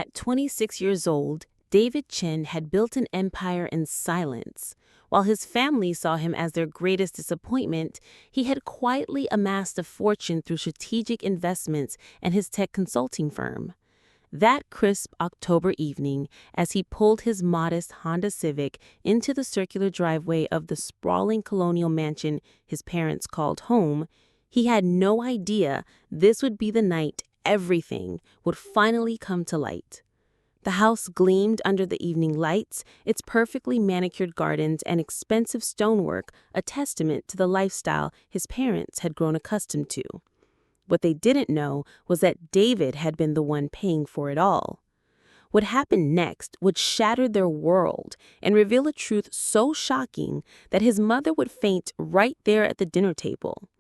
At 26 years old, David Chen had built an empire in silence. While his family saw him as their greatest disappointment, he had quietly amassed a fortune through strategic investments and his tech consulting firm. That crisp October evening, as he pulled his modest Honda Civic into the circular driveway of the sprawling colonial mansion his parents called home, he had no idea this would be the night everything would finally come to light. The house gleamed under the evening lights, its perfectly manicured gardens and expensive stonework a testament to the lifestyle his parents had grown accustomed to. What they didn't know was that David had been the one paying for it all. What happened next would shatter their world and reveal a truth so shocking that his mother would faint right there at the dinner table.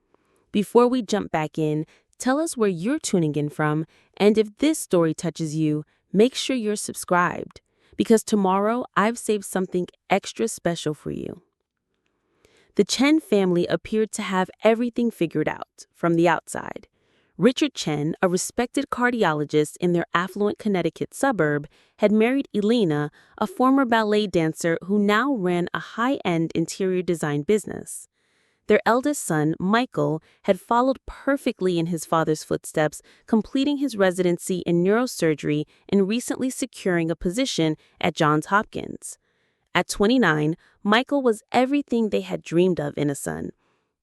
Before we jump back in, tell us where you're tuning in from, and if this story touches you, make sure you're subscribed, because tomorrow I've saved something extra special for you. The Chen family appeared to have everything figured out from the outside. Richard Chen, a respected cardiologist in their affluent Connecticut suburb, had married Elena, a former ballet dancer who now ran a high-end interior design business. Their eldest son, Michael, had followed perfectly in his father's footsteps, completing his residency in neurosurgery and recently securing a position at Johns Hopkins. At 29, Michael was everything they had dreamed of in a son.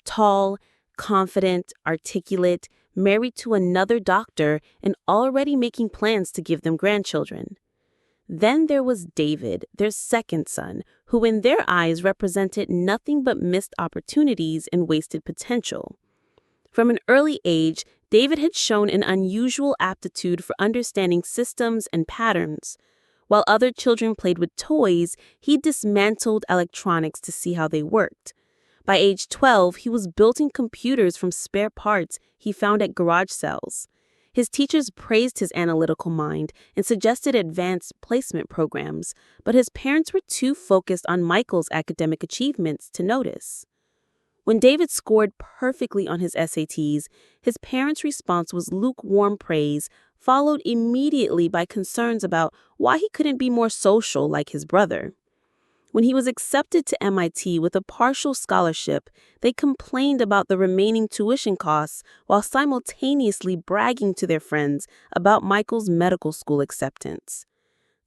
Tall, confident, articulate, married to another doctor, and already making plans to give them grandchildren. Then there was David, their second son, who in their eyes represented nothing but missed opportunities and wasted potential. From an early age, David had shown an unusual aptitude for understanding systems and patterns. While other children played with toys, he dismantled electronics to see how they worked. By age 12, he was building computers from spare parts he found at garage sales. His teachers praised his analytical mind and suggested advanced placement programs, but his parents were too focused on Michael's academic achievements to notice. When David scored perfectly on his SATs, his parents' response was lukewarm praise, followed immediately by concerns about why he couldn't be more social like his brother. When he was accepted to MIT with a partial scholarship, they complained about the remaining tuition costs while simultaneously bragging to their friends about Michael's medical school acceptance.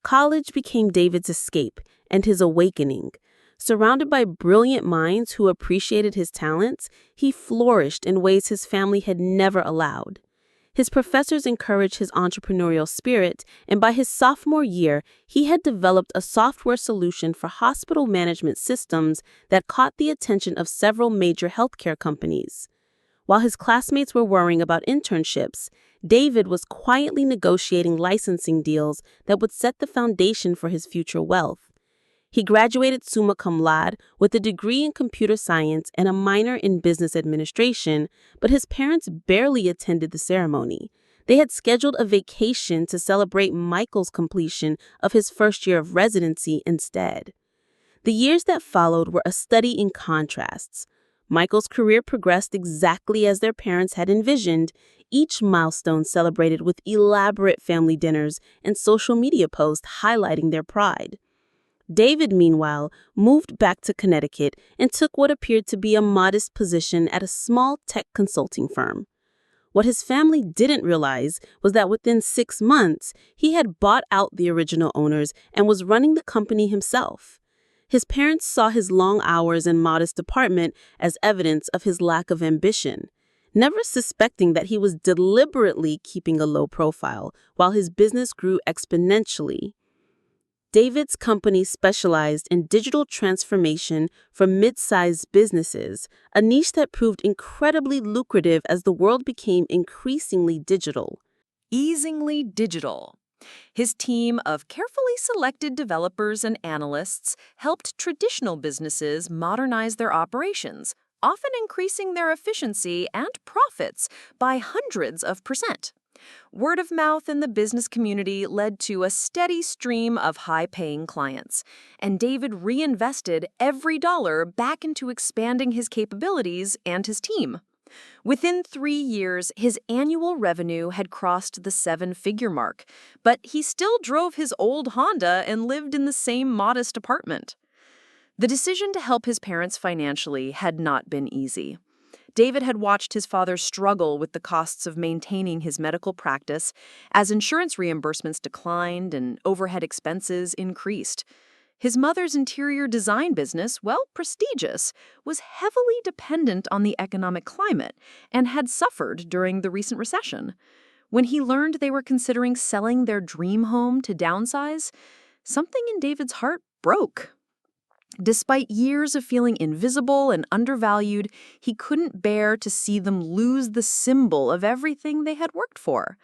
College became David's escape and his awakening. Surrounded by brilliant minds who appreciated his talents, he flourished in ways his family had never allowed. His professors encouraged his entrepreneurial spirit, and by his sophomore year, he had developed a software solution for hospital management systems that caught the attention of several major healthcare companies. While his classmates were worrying about internships, David was quietly negotiating licensing deals that would set the foundation for his future wealth. He graduated summa cum laude with a degree in computer science and a minor in business administration, but his parents barely attended the ceremony. They had scheduled a vacation to celebrate Michael's completion of his first year of residency instead. The years that followed were a study in contrasts. Michael's career progressed exactly as their parents had envisioned, each milestone celebrated with elaborate family dinners and social media posts highlighting their pride. David, meanwhile, moved back to Connecticut and took what appeared to be a modest position at a small tech consulting firm. What his family didn't realize was that within 6 months, he had bought out the original owners and was running the company himself. His parents saw his long hours and modest apartment as evidence of his lack of ambition, never suspecting that he was deliberately keeping a low profile while his business grew exponentially. David's company specialized in digital transformation for mid-sized businesses, a niche that proved incredibly lucrative as the world became increasingly digital. Easingly digital. His team of carefully selected developers and analysts helped traditional businesses modernize their operations, often increasing their efficiency and profits by hundreds of %. Word of mouth in the business community led to a steady stream of high-paying clients, and David reinvested every dollar back into expanding his capabilities and his team. Within 3 years, his annual revenue had crossed the seven-figure mark, but he still drove his old Honda and lived in the same modest apartment. The decision to help his parents financially had not been easy. David had watched his father struggle with the costs of maintaining his medical practice as insurance reimbursements declined and overhead expenses increased. His mother's interior design business, while prestigious, was heavily dependent on the economic climate and had suffered during the recent recession. When he learned they were considering selling their dream home to downsize, something in David's heart broke. Despite years of feeling invisible and undervalued, he couldn't bear to see them lose the symbol of everything they had worked for.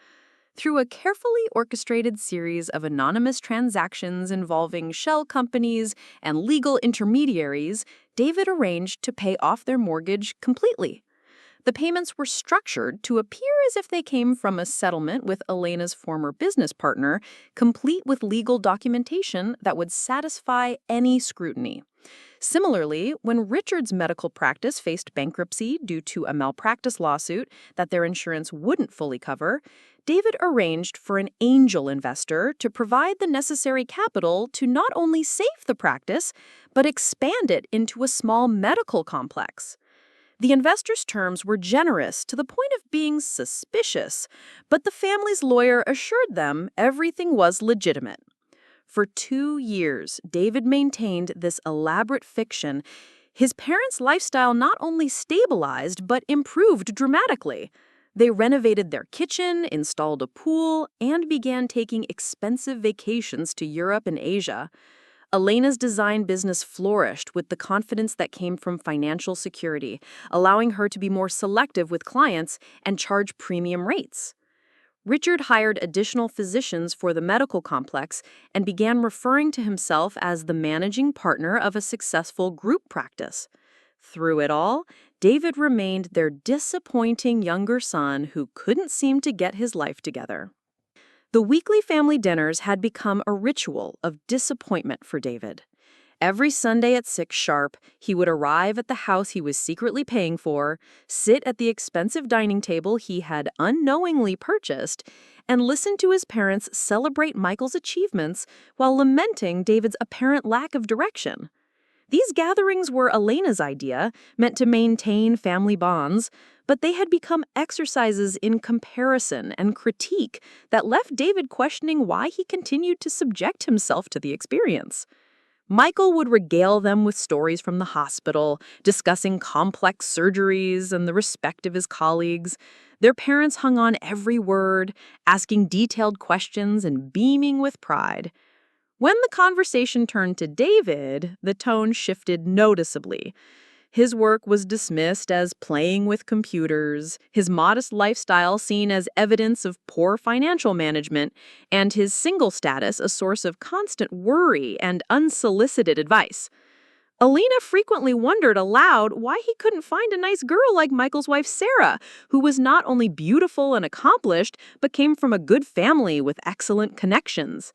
Through a carefully orchestrated series of anonymous transactions involving shell companies and legal intermediaries, David arranged to pay off their mortgage completely. The payments were structured to appear as if they came from a settlement with Elena's former business partner, complete with legal documentation that would satisfy any scrutiny. Similarly, when Richard's medical practice faced bankruptcy due to a malpractice lawsuit that their insurance wouldn't fully cover, David arranged for an angel investor to provide the necessary capital to not only save the practice, but expand it into a small medical complex. The investor's terms were generous to the point of being suspicious, but the family's lawyer assured them everything was legitimate. For 2 years, David maintained this elaborate fiction. His parents' lifestyle not only stabilized, but improved dramatically. They renovated their kitchen, installed a pool, and began taking expensive vacations to Europe and Asia. Elena's design business flourished with the confidence that came from financial security, allowing her to be more selective with clients and charge premium rates. Richard hired additional physicians for the medical complex and began referring to himself as the managing partner of a successful group practice. Through it all, David remained their disappointing younger son who couldn't seem to get his life together. The weekly family dinners had become a ritual of disappointment for David. Every Sunday at 6 sharp, he would arrive at the house he was secretly paying for, sit at the expensive dining table he had unknowingly purchased, and listen to his parents celebrate Michael's achievements while lamenting David's apparent lack of direction. These gatherings were Elena's idea, meant to maintain family bonds, but they had become exercises in comparison and critique that left David questioning why he continued to subject himself to the experience. Michael would regale them with stories from the hospital, discussing complex surgeries and the respect of his colleagues. Their parents hung on every word, asking detailed questions and beaming with pride. When the conversation turned to David, the tone shifted noticeably. His work was dismissed as playing with computers, his modest lifestyle seen as evidence of poor financial management, and his single status a source of constant worry and unsolicited advice. Elena frequently wondered aloud why he couldn't find a nice girl like Michael's wife Sarah, who was not only beautiful and accomplished, but came from a good family with excellent connections.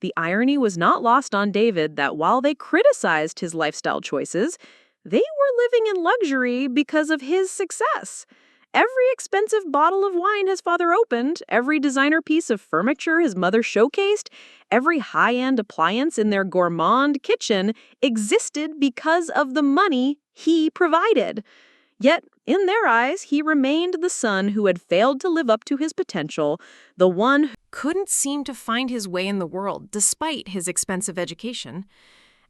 The irony was not lost on David that while they criticized his lifestyle choices, they were living in luxury because of his success. Every expensive bottle of wine his father opened, every designer piece of furniture his mother showcased, every high-end appliance in their gourmand kitchen existed because of the money he provided. Yet, in their eyes, he remained the son who had failed to live up to his potential, the one who couldn't seem to find his way in the world despite his expensive education.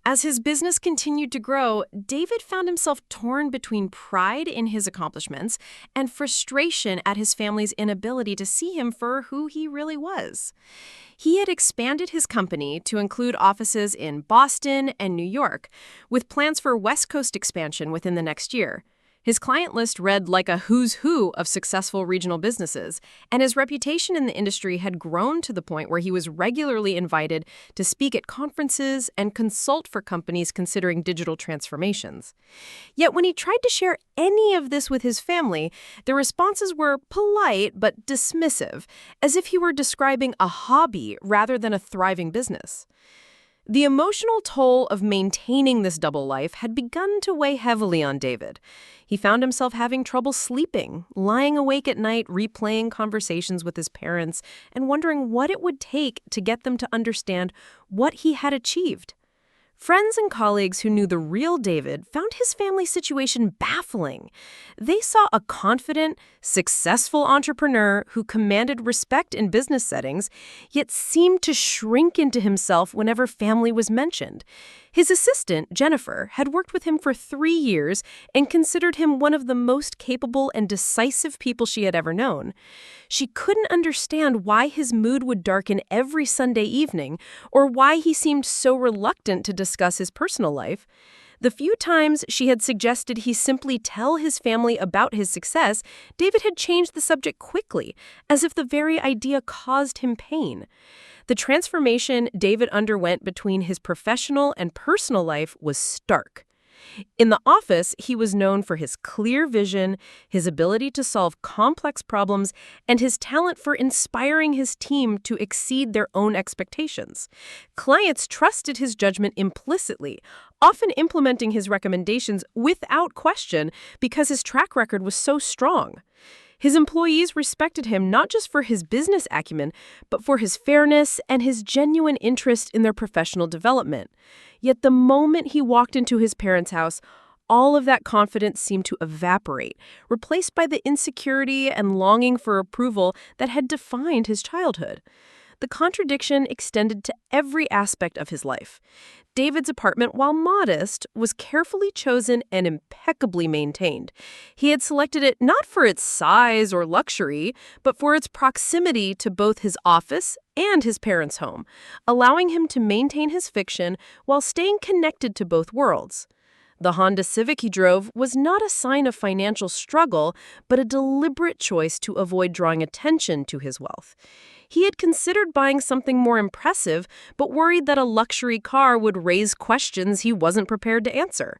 As his business continued to grow, David found himself torn between pride in his accomplishments and frustration at his family's inability to see him for who he really was. He had expanded his company to include offices in Boston and New York, with plans for West Coast expansion within the next year. His client list read like a who's who of successful regional businesses, and his reputation in the industry had grown to the point where he was regularly invited to speak at conferences and consult for companies considering digital transformations. Yet when he tried to share any of this with his family, the responses were polite but dismissive, as if he were describing a hobby rather than a thriving business. The emotional toll of maintaining this double life had begun to weigh heavily on David. He found himself having trouble sleeping, lying awake at night, replaying conversations with his parents, and wondering what it would take to get them to understand what he had achieved. Friends and colleagues who knew the real David found his family situation baffling. They saw a confident, successful entrepreneur who commanded respect in business settings, yet seemed to shrink into himself whenever family was mentioned. His assistant, Jennifer, had worked with him for 3 years and considered him one of the most capable and decisive people she had ever known. She couldn't understand why his mood would darken every Sunday evening or why he seemed so reluctant to discuss his personal life. The few times she had suggested he simply tell his family about his success, David had changed the subject quickly, as if the very idea caused him pain. The transformation David underwent between his professional and personal life was stark. In the office, he was known for his clear vision, his ability to solve complex problems, and his talent for inspiring his team to exceed their own expectations. Clients trusted his judgment implicitly, often implementing his recommendations without question because his track record was so strong. His employees respected him not just for his business acumen, but for his fairness and his genuine interest in their professional development. Yet the moment he walked into his parents' house, all of that confidence seemed to evaporate, replaced by the insecurity and longing for approval that had defined his childhood. The contradiction extended to every aspect of his life. David's apartment, while modest, was carefully chosen and impeccably maintained. He had selected it not for its size or luxury, but for its proximity to both his office and his parents' home, allowing him to maintain his fiction while staying connected to both worlds. The Honda Civic he drove was not a sign of financial struggle, but a deliberate choice to avoid drawing attention to his wealth. He had considered buying something more impressive, but worried that a luxury car would raise questions he wasn't prepared to answer.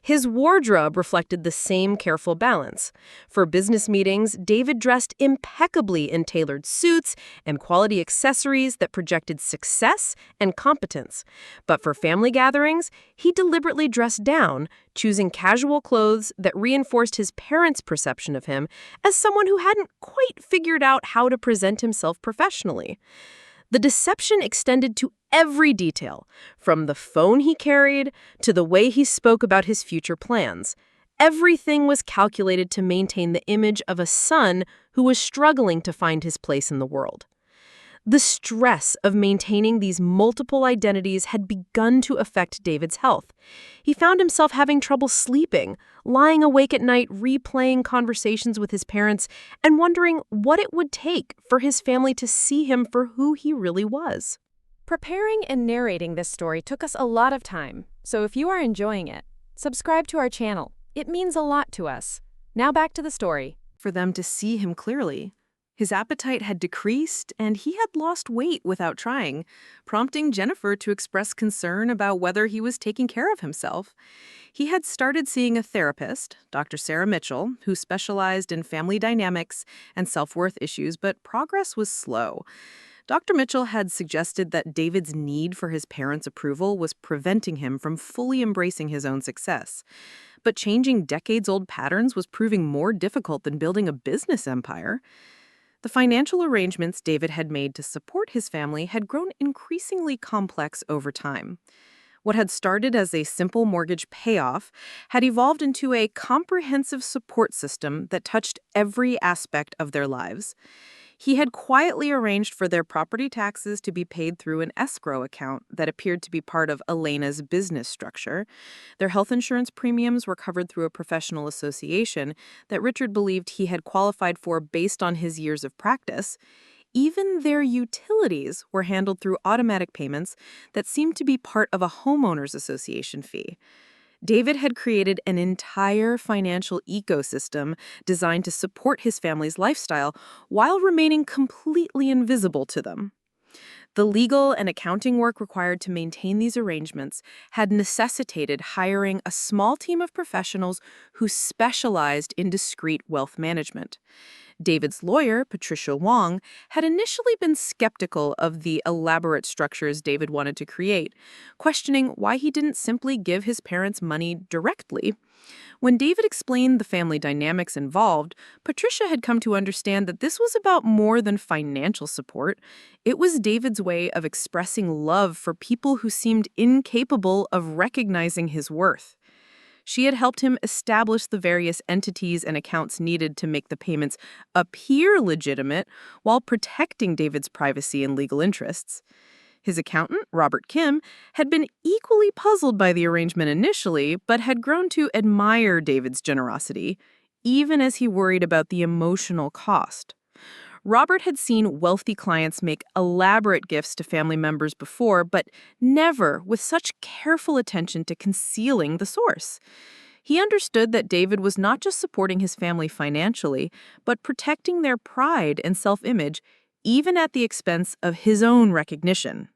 His wardrobe reflected the same careful balance. For business meetings, David dressed impeccably in tailored suits and quality accessories that projected success and competence. But for family gatherings, he deliberately dressed down, choosing casual clothes that reinforced his parents' perception of him as someone who hadn't quite figured out how to present himself professionally. The deception extended to every detail, from the phone he carried to the way he spoke about his future plans. Everything was calculated to maintain the image of a son who was struggling to find his place in the world. The stress of maintaining these multiple identities had begun to affect David's health. He found himself having trouble sleeping, lying awake at night replaying conversations with his parents, and wondering what it would take for his family to see him for who he really was. Preparing and narrating this story took us a lot of time, so if you are enjoying it, subscribe to our channel. It means a lot to us. Now back to the story. For them to see him clearly. His appetite had decreased, and he had lost weight without trying, prompting Jennifer to express concern about whether he was taking care of himself. He had started seeing a therapist, Dr. Sarah Mitchell, who specialized in family dynamics and self-worth issues, but progress was slow. Dr. Mitchell had suggested that David's need for his parents' approval was preventing him from fully embracing his own success. But changing decades-old patterns was proving more difficult than building a business empire. The financial arrangements David had made to support his family had grown increasingly complex over time. What had started as a simple mortgage payoff had evolved into a comprehensive support system that touched every aspect of their lives. He had quietly arranged for their property taxes to be paid through an escrow account that appeared to be part of Elena's business structure. Their health insurance premiums were covered through a professional association that Richard believed he had qualified for based on his years of practice. Even their utilities were handled through automatic payments that seemed to be part of a homeowners association fee. David had created an entire financial ecosystem designed to support his family's lifestyle while remaining completely invisible to them. The legal and accounting work required to maintain these arrangements had necessitated hiring a small team of professionals who specialized in discrete wealth management. David's lawyer, Patricia Wong, had initially been skeptical of the elaborate structures David wanted to create, questioning why he didn't simply give his parents money directly. When David explained the family dynamics involved, Patricia had come to understand that this was about more than financial support. It was David's way of expressing love for people who seemed incapable of recognizing his worth. She had helped him establish the various entities and accounts needed to make the payments appear legitimate while protecting David's privacy and legal interests. His accountant, Robert Kim, had been equally puzzled by the arrangement initially, but had grown to admire David's generosity, even as he worried about the emotional cost. Robert had seen wealthy clients make elaborate gifts to family members before, but never with such careful attention to concealing the source. He understood that David was not just supporting his family financially, but protecting their pride and self-image, even at the expense of his own recognition.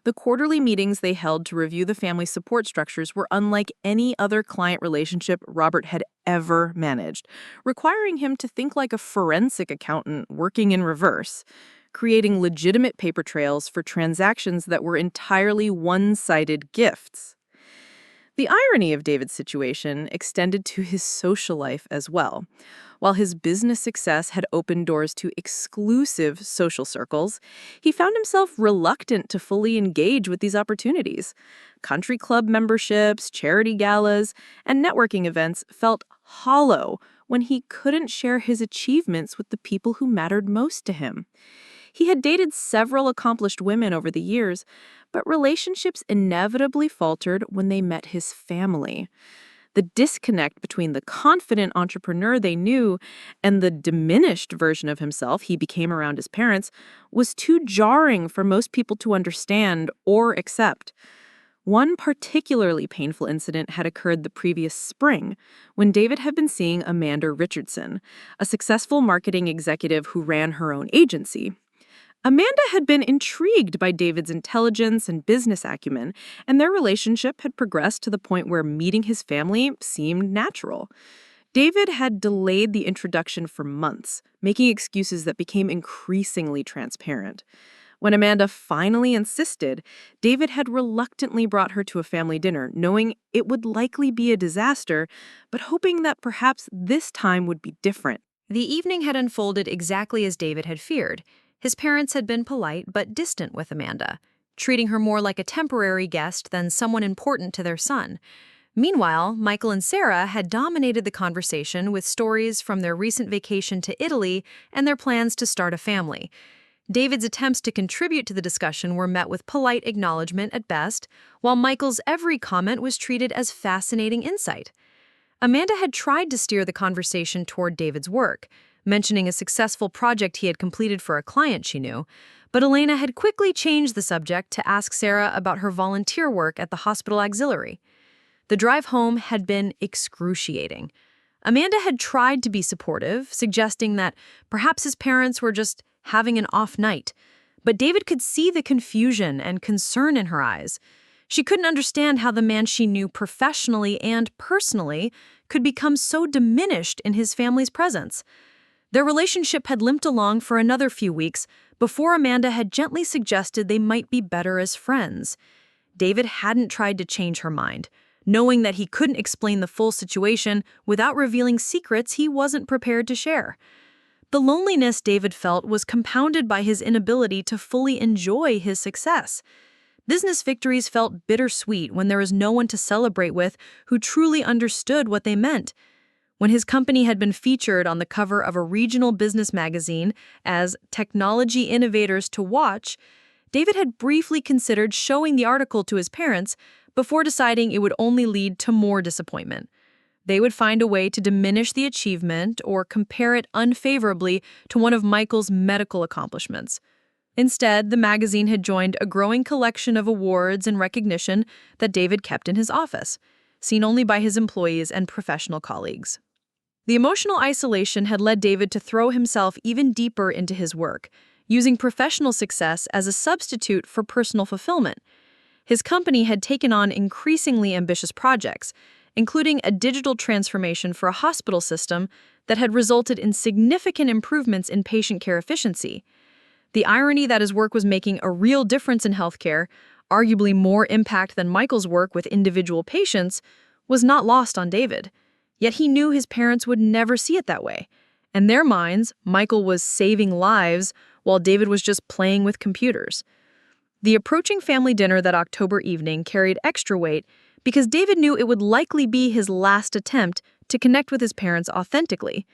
The quarterly meetings they held to review the family support structures were unlike any other client relationship Robert had ever managed, requiring him to think like a forensic accountant working in reverse, creating legitimate paper trails for transactions that were entirely one-sided gifts. The irony of David's situation extended to his social life as well. While his business success had opened doors to exclusive social circles, he found himself reluctant to fully engage with these opportunities. Country club memberships, charity galas, and networking events felt hollow when he couldn't share his achievements with the people who mattered most to him. He had dated several accomplished women over the years, but relationships inevitably faltered when they met his family. The disconnect between the confident entrepreneur they knew and the diminished version of himself he became around his parents was too jarring for most people to understand or accept. One particularly painful incident had occurred the previous spring when David had been seeing Amanda Richardson, a successful marketing executive who ran her own agency. Amanda had been intrigued by David's intelligence and business acumen, and their relationship had progressed to the point where meeting his family seemed natural. David had delayed the introduction for months, making excuses that became increasingly transparent. When Amanda finally insisted, David had reluctantly brought her to a family dinner, knowing it would likely be a disaster, but hoping that perhaps this time would be different. The evening had unfolded exactly as David had feared. His parents had been polite but distant with Amanda, treating her more like a temporary guest than someone important to their son. Meanwhile, Michael and Sarah had dominated the conversation with stories from their recent vacation to Italy and their plans to start a family. David's attempts to contribute to the discussion were met with polite acknowledgement at best, while Michael's every comment was treated as fascinating insight. Amanda had tried to steer the conversation toward David's work, mentioning a successful project he had completed for a client she knew, but Elena had quickly changed the subject to ask Sarah about her volunteer work at the hospital auxiliary. The drive home had been excruciating. Amanda had tried to be supportive, suggesting that perhaps his parents were just having an off night, but David could see the confusion and concern in her eyes. She couldn't understand how the man she knew professionally and personally could become so diminished in his family's presence. Their relationship had limped along for another few weeks before Amanda had gently suggested they might be better as friends. David hadn't tried to change her mind, knowing that he couldn't explain the full situation without revealing secrets he wasn't prepared to share. The loneliness David felt was compounded by his inability to fully enjoy his success. Business victories felt bittersweet when there was no one to celebrate with who truly understood what they meant. When his company had been featured on the cover of a regional business magazine as Technology Innovators to Watch, David had briefly considered showing the article to his parents before deciding it would only lead to more disappointment. They would find a way to diminish the achievement or compare it unfavorably to one of Michael's medical accomplishments. Instead, the magazine had joined a growing collection of awards and recognition that David kept in his office, seen only by his employees and professional colleagues. The emotional isolation had led David to throw himself even deeper into his work, using professional success as a substitute for personal fulfillment. His company had taken on increasingly ambitious projects, including a digital transformation for a hospital system that had resulted in significant improvements in patient care efficiency. The irony that his work was making a real difference in healthcare, arguably more impact than Michael's work with individual patients, was not lost on David. Yet he knew his parents would never see it that way. In their minds, Michael was saving lives while David was just playing with computers. The approaching family dinner that October evening carried extra weight because David knew it would likely be his last attempt to connect with his parents authentically.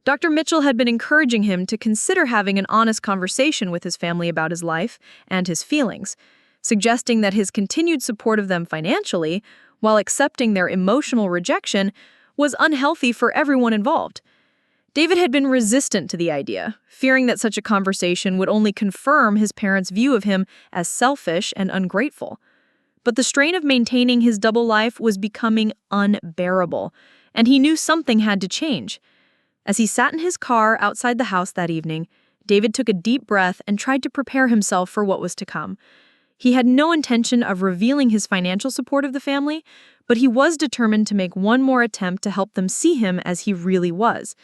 Dr. Mitchell had been encouraging him to consider having an honest conversation with his family about his life and his feelings, suggesting that his continued support of them financially, while accepting their emotional rejection, was unhealthy for everyone involved. David had been resistant to the idea, fearing that such a conversation would only confirm his parents' view of him as selfish and ungrateful. But the strain of maintaining his double life was becoming unbearable, and he knew something had to change. As he sat in his car outside the house that evening, David took a deep breath and tried to prepare himself for what was to come. He had no intention of revealing his financial support of the family, but he was determined to make one more attempt to help them see him as he really was.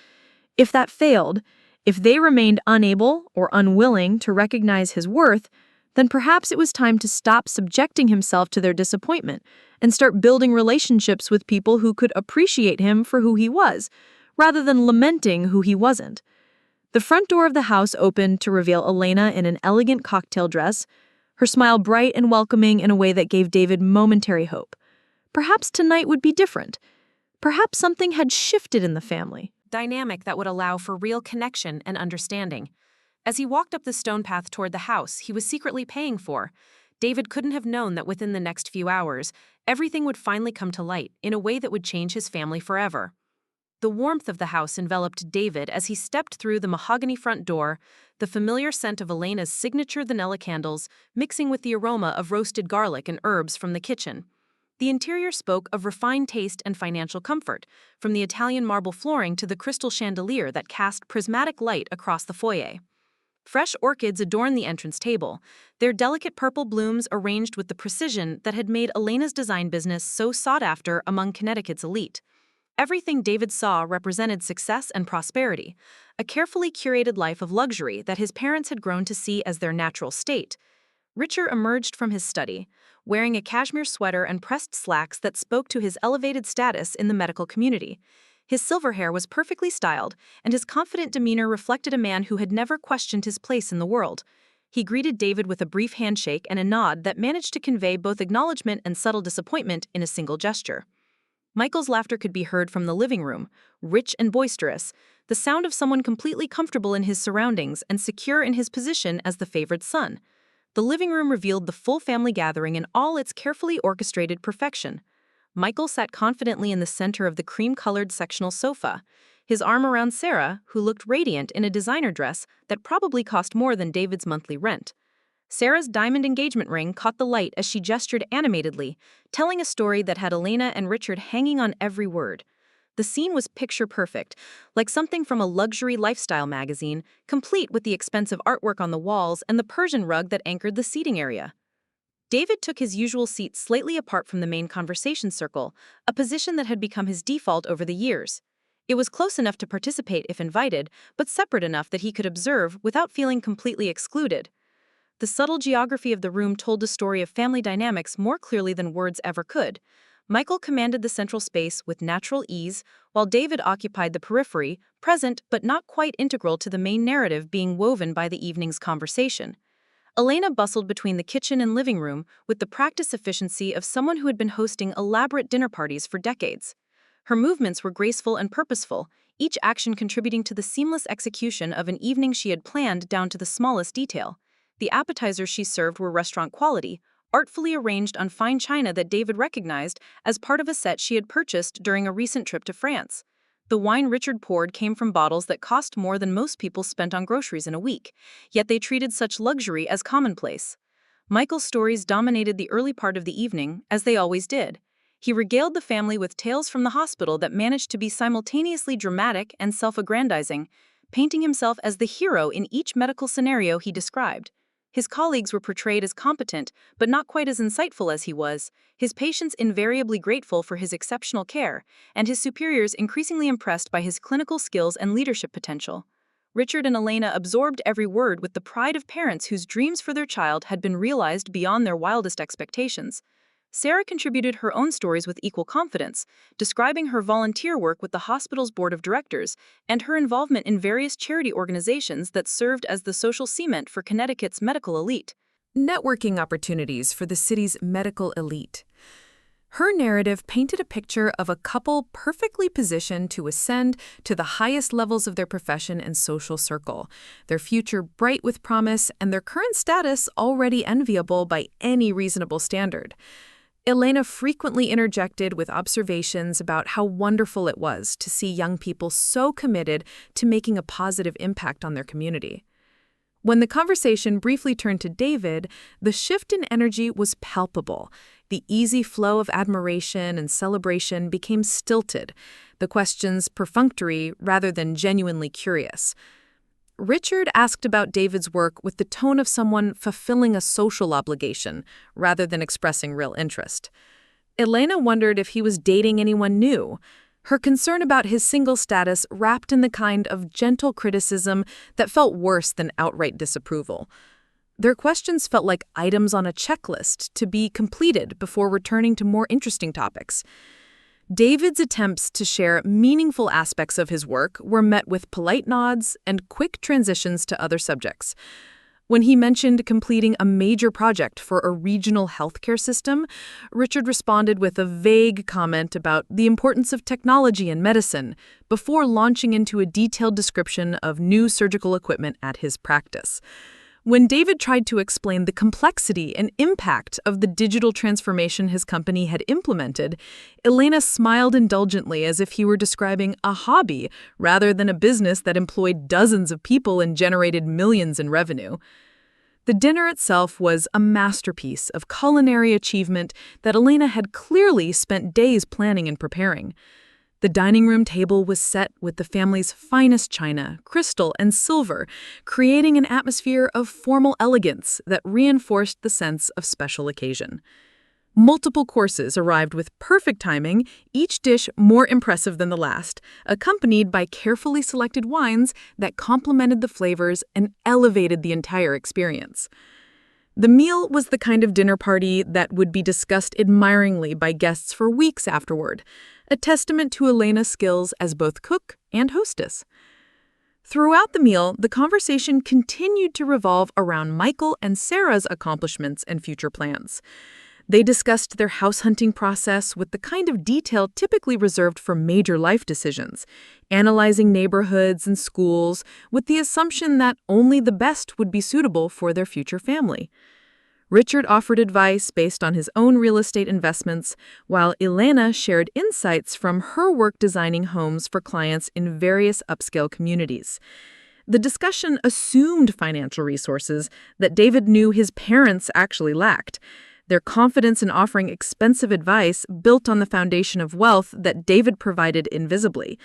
If that failed, if they remained unable or unwilling to recognize his worth, then perhaps it was time to stop subjecting himself to their disappointment and start building relationships with people who could appreciate him for who he was, rather than lamenting who he wasn't. The front door of the house opened to reveal Elena in an elegant cocktail dress, her smile bright and welcoming in a way that gave David momentary hope. Perhaps tonight would be different. Perhaps something had shifted in the family. Dynamic that would allow for real connection and understanding. As he walked up the stone path toward the house he was secretly paying for, David couldn't have known that within the next few hours, everything would finally come to light in a way that would change his family forever. The warmth of the house enveloped David as he stepped through the mahogany front door, the familiar scent of Elena's signature vanilla candles mixing with the aroma of roasted garlic and herbs from the kitchen. The interior spoke of refined taste and financial comfort, from the Italian marble flooring to the crystal chandelier that cast prismatic light across the foyer. Fresh orchids adorned the entrance table, their delicate purple blooms arranged with the precision that had made Elena's design business so sought after among Connecticut's elite. Everything David saw represented success and prosperity, a carefully curated life of luxury that his parents had grown to see as their natural state. Richer emerged from his study, wearing a cashmere sweater and pressed slacks that spoke to his elevated status in the medical community. His silver hair was perfectly styled, and his confident demeanor reflected a man who had never questioned his place in the world. He greeted David with a brief handshake and a nod that managed to convey both acknowledgement and subtle disappointment in a single gesture. Michael's laughter could be heard from the living room, rich and boisterous, the sound of someone completely comfortable in his surroundings and secure in his position as the favored son. The living room revealed the full family gathering in all its carefully orchestrated perfection. Michael sat confidently in the center of the cream-colored sectional sofa, his arm around Sarah, who looked radiant in a designer dress that probably cost more than David's monthly rent. Sarah's diamond engagement ring caught the light as she gestured animatedly, telling a story that had Elena and Richard hanging on every word. The scene was picture-perfect, like something from a luxury lifestyle magazine, complete with the expensive artwork on the walls and the Persian rug that anchored the seating area. David took his usual seat slightly apart from the main conversation circle, a position that had become his default over the years. It was close enough to participate if invited, but separate enough that he could observe without feeling completely excluded. The subtle geography of the room told the story of family dynamics more clearly than words ever could. Michael commanded the central space with natural ease, while David occupied the periphery, present but not quite integral to the main narrative being woven by the evening's conversation. Elena bustled between the kitchen and living room with the practiced efficiency of someone who had been hosting elaborate dinner parties for decades. Her movements were graceful and purposeful, each action contributing to the seamless execution of an evening she had planned down to the smallest detail. The appetizers she served were restaurant quality, artfully arranged on fine china that David recognized as part of a set she had purchased during a recent trip to France. The wine Richard poured came from bottles that cost more than most people spent on groceries in a week, yet they treated such luxury as commonplace. Michael's stories dominated the early part of the evening, as they always did. He regaled the family with tales from the hospital that managed to be simultaneously dramatic and self-aggrandizing, painting himself as the hero in each medical scenario he described. His colleagues were portrayed as competent, but not quite as insightful as he was, his patients invariably grateful for his exceptional care, and his superiors increasingly impressed by his clinical skills and leadership potential. Richard and Elena absorbed every word with the pride of parents whose dreams for their child had been realized beyond their wildest expectations. Sarah contributed her own stories with equal confidence, describing her volunteer work with the hospital's board of directors and her involvement in various charity organizations that served as the social cement for Connecticut's medical elite. Networking opportunities for the city's medical elite. Her narrative painted a picture of a couple perfectly positioned to ascend to the highest levels of their profession and social circle, their future bright with promise and their current status already enviable by any reasonable standard. Elena frequently interjected with observations about how wonderful it was to see young people so committed to making a positive impact on their community. When the conversation briefly turned to David, the shift in energy was palpable. The easy flow of admiration and celebration became stilted, the questions perfunctory rather than genuinely curious. Richard asked about David's work with the tone of someone fulfilling a social obligation rather than expressing real interest. Elena wondered if he was dating anyone new, her concern about his single status wrapped in the kind of gentle criticism that felt worse than outright disapproval. Their questions felt like items on a checklist to be completed before returning to more interesting topics. David's attempts to share meaningful aspects of his work were met with polite nods and quick transitions to other subjects. When he mentioned completing a major project for a regional healthcare system, Richard responded with a vague comment about the importance of technology in medicine before launching into a detailed description of new surgical equipment at his practice. When David tried to explain the complexity and impact of the digital transformation his company had implemented, Elena smiled indulgently as if he were describing a hobby rather than a business that employed dozens of people and generated millions in revenue. The dinner itself was a masterpiece of culinary achievement that Elena had clearly spent days planning and preparing. The dining room table was set with the family's finest china, crystal, and silver, creating an atmosphere of formal elegance that reinforced the sense of special occasion. Multiple courses arrived with perfect timing, each dish more impressive than the last, accompanied by carefully selected wines that complemented the flavors and elevated the entire experience. The meal was the kind of dinner party that would be discussed admiringly by guests for weeks afterward, a testament to Elena's skills as both cook and hostess. Throughout the meal, the conversation continued to revolve around Michael and Sarah's accomplishments and future plans. They discussed their house hunting process with the kind of detail typically reserved for major life decisions, analyzing neighborhoods and schools with the assumption that only the best would be suitable for their future family. Richard offered advice based on his own real estate investments, while Elena shared insights from her work designing homes for clients in various upscale communities. The discussion assumed financial resources that David knew his parents actually lacked. Their confidence in offering expensive advice built on the foundation of wealth that David provided invisibly.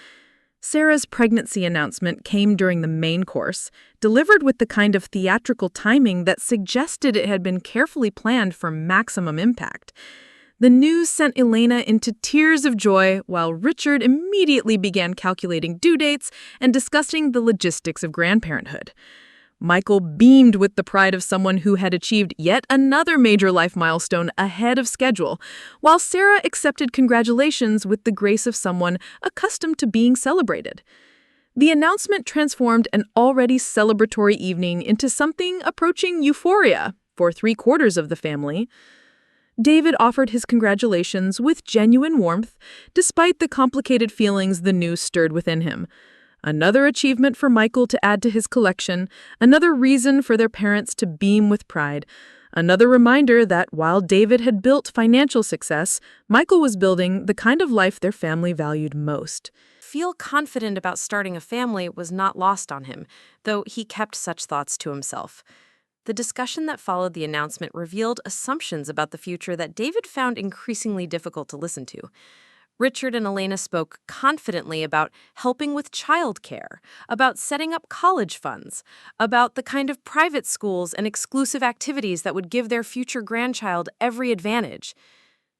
Sarah's pregnancy announcement came during the main course, delivered with the kind of theatrical timing that suggested it had been carefully planned for maximum impact. The news sent Elena into tears of joy, while Richard immediately began calculating due dates and discussing the logistics of grandparenthood. Michael beamed with the pride of someone who had achieved yet another major life milestone ahead of schedule, while Sarah accepted congratulations with the grace of someone accustomed to being celebrated. The announcement transformed an already celebratory evening into something approaching euphoria for 3/4 of the family. David offered his congratulations with genuine warmth, despite the complicated feelings the news stirred within him. Another achievement for Michael to add to his collection, another reason for their parents to beam with pride, another reminder that while David had built financial success, Michael was building the kind of life their family valued most. Feel confident about starting a family was not lost on him, though he kept such thoughts to himself. The discussion that followed the announcement revealed assumptions about the future that David found increasingly difficult to listen to. Richard and Elena spoke confidently about helping with childcare, about setting up college funds, about the kind of private schools and exclusive activities that would give their future grandchild every advantage.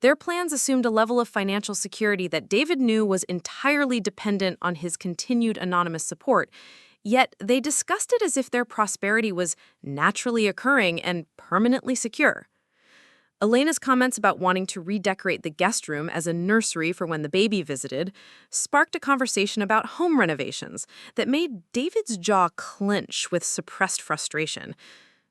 Their plans assumed a level of financial security that David knew was entirely dependent on his continued anonymous support, yet they discussed it as if their prosperity was naturally occurring and permanently secure. Elena's comments about wanting to redecorate the guest room as a nursery for when the baby visited sparked a conversation about home renovations that made David's jaw clench with suppressed frustration.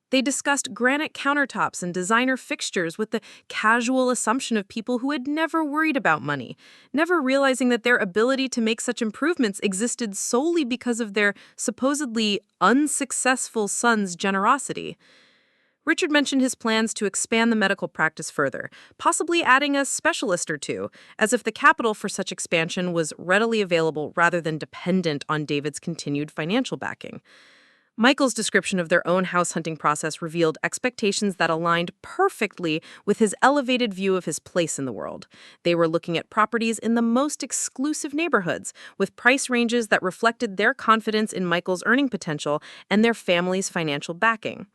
They discussed granite countertops and designer fixtures with the casual assumption of people who had never worried about money, never realizing that their ability to make such improvements existed solely because of their supposedly unsuccessful son's generosity. Richard mentioned his plans to expand the medical practice further, possibly adding a specialist or two, as if the capital for such expansion was readily available rather than dependent on David's continued financial backing. Michael's description of their own house hunting process revealed expectations that aligned perfectly with his elevated view of his place in the world. They were looking at properties in the most exclusive neighborhoods, with price ranges that reflected their confidence in Michael's earning potential and their family's financial backing.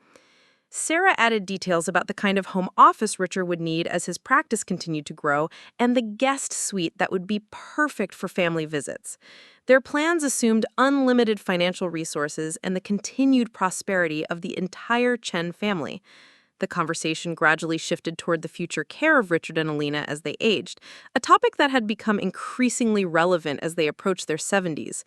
Sarah added details about the kind of home office Richard would need as his practice continued to grow and the guest suite that would be perfect for family visits. Their plans assumed unlimited financial resources and the continued prosperity of the entire Chen family. The conversation gradually shifted toward the future care of Richard and Elena as they aged, a topic that had become increasingly relevant as they approached their 70s.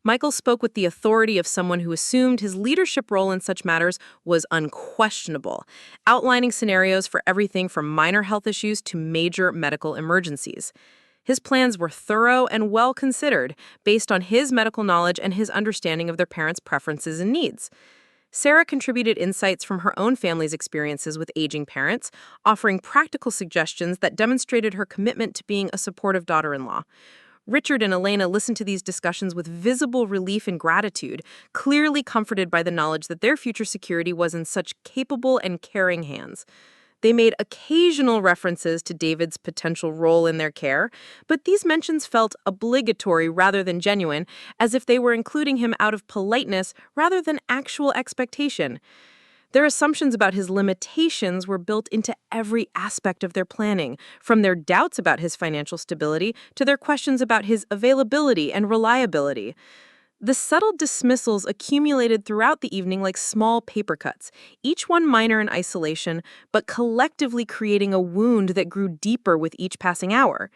Michael spoke with the authority of someone who assumed his leadership role in such matters was unquestionable, outlining scenarios for everything from minor health issues to major medical emergencies. His plans were thorough and well considered, based on his medical knowledge and his understanding of their parents' preferences and needs. Sarah contributed insights from her own family's experiences with aging parents, offering practical suggestions that demonstrated her commitment to being a supportive daughter-in-law. Richard and Elena listened to these discussions with visible relief and gratitude, clearly comforted by the knowledge that their future security was in such capable and caring hands. They made occasional references to David's potential role in their care, but these mentions felt obligatory rather than genuine, as if they were including him out of politeness rather than actual expectation. Their assumptions about his limitations were built into every aspect of their planning, from their doubts about his financial stability to their questions about his availability and reliability. The subtle dismissals accumulated throughout the evening like small paper cuts, each one minor in isolation, but collectively creating a wound that grew deeper with each passing hour.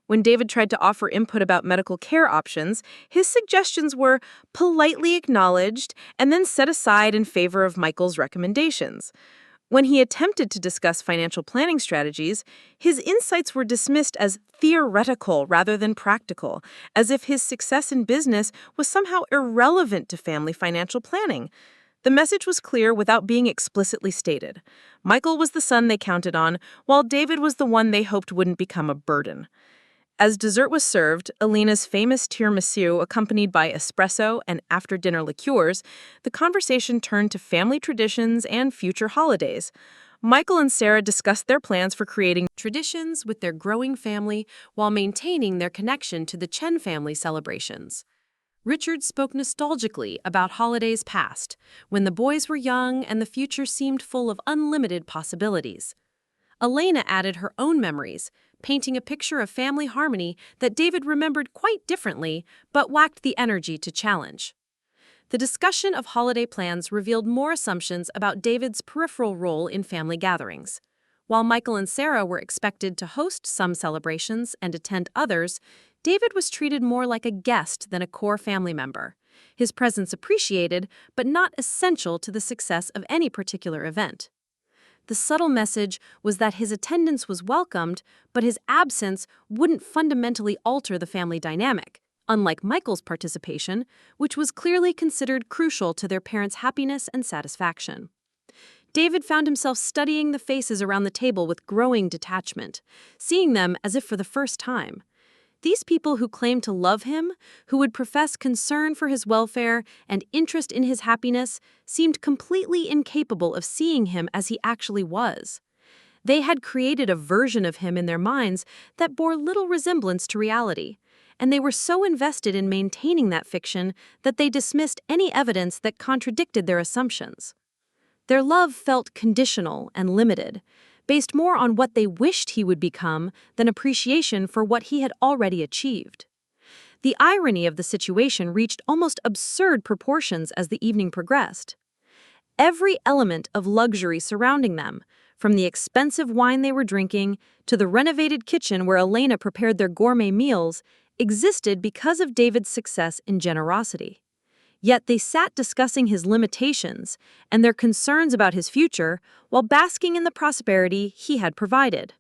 When David tried to offer input about medical care options, his suggestions were politely acknowledged and then set aside in favor of Michael's recommendations. When he attempted to discuss financial planning strategies, his insights were dismissed as theoretical rather than practical, as if his success in business was somehow irrelevant to family financial planning. The message was clear without being explicitly stated. Michael was the son they counted on, while David was the one they hoped wouldn't become a burden. As dessert was served, Elena's famous tiramisu accompanied by espresso and after-dinner liqueurs, the conversation turned to family traditions and future holidays. Michael and Sarah discussed their plans for creating Traditions with their growing family while maintaining their connection to the Chen family celebrations. Richard spoke nostalgically about holidays past, when the boys were young and the future seemed full of unlimited possibilities. Elena added her own memories, painting a picture of family harmony that David remembered quite differently, but lacked the energy to challenge. The discussion of holiday plans revealed more assumptions about David's peripheral role in family gatherings. While Michael and Sarah were expected to host some celebrations and attend others, David was treated more like a guest than a core family member. His presence appreciated, but not essential to the success of any particular event. The subtle message was that his attendance was welcomed, but his absence wouldn't fundamentally alter the family dynamic, unlike Michael's participation, which was clearly considered crucial to their parents' happiness and satisfaction. David found himself studying the faces around the table with growing detachment, seeing them as if for the first time. These people who claimed to love him, who would profess concern for his welfare and interest in his happiness, seemed completely incapable of seeing him as he actually was. They had created a version of him in their minds that bore little resemblance to reality, and they were so invested in maintaining that fiction that they dismissed any evidence that contradicted their assumptions. Their love felt conditional and limited, based more on what they wished he would become than appreciation for what he had already achieved. The irony of the situation reached almost absurd proportions as the evening progressed. Every element of luxury surrounding them, from the expensive wine they were drinking to the renovated kitchen where Elena prepared their gourmet meals, existed because of David's success in generosity. Yet they sat discussing his limitations and their concerns about his future while basking in the prosperity he had provided.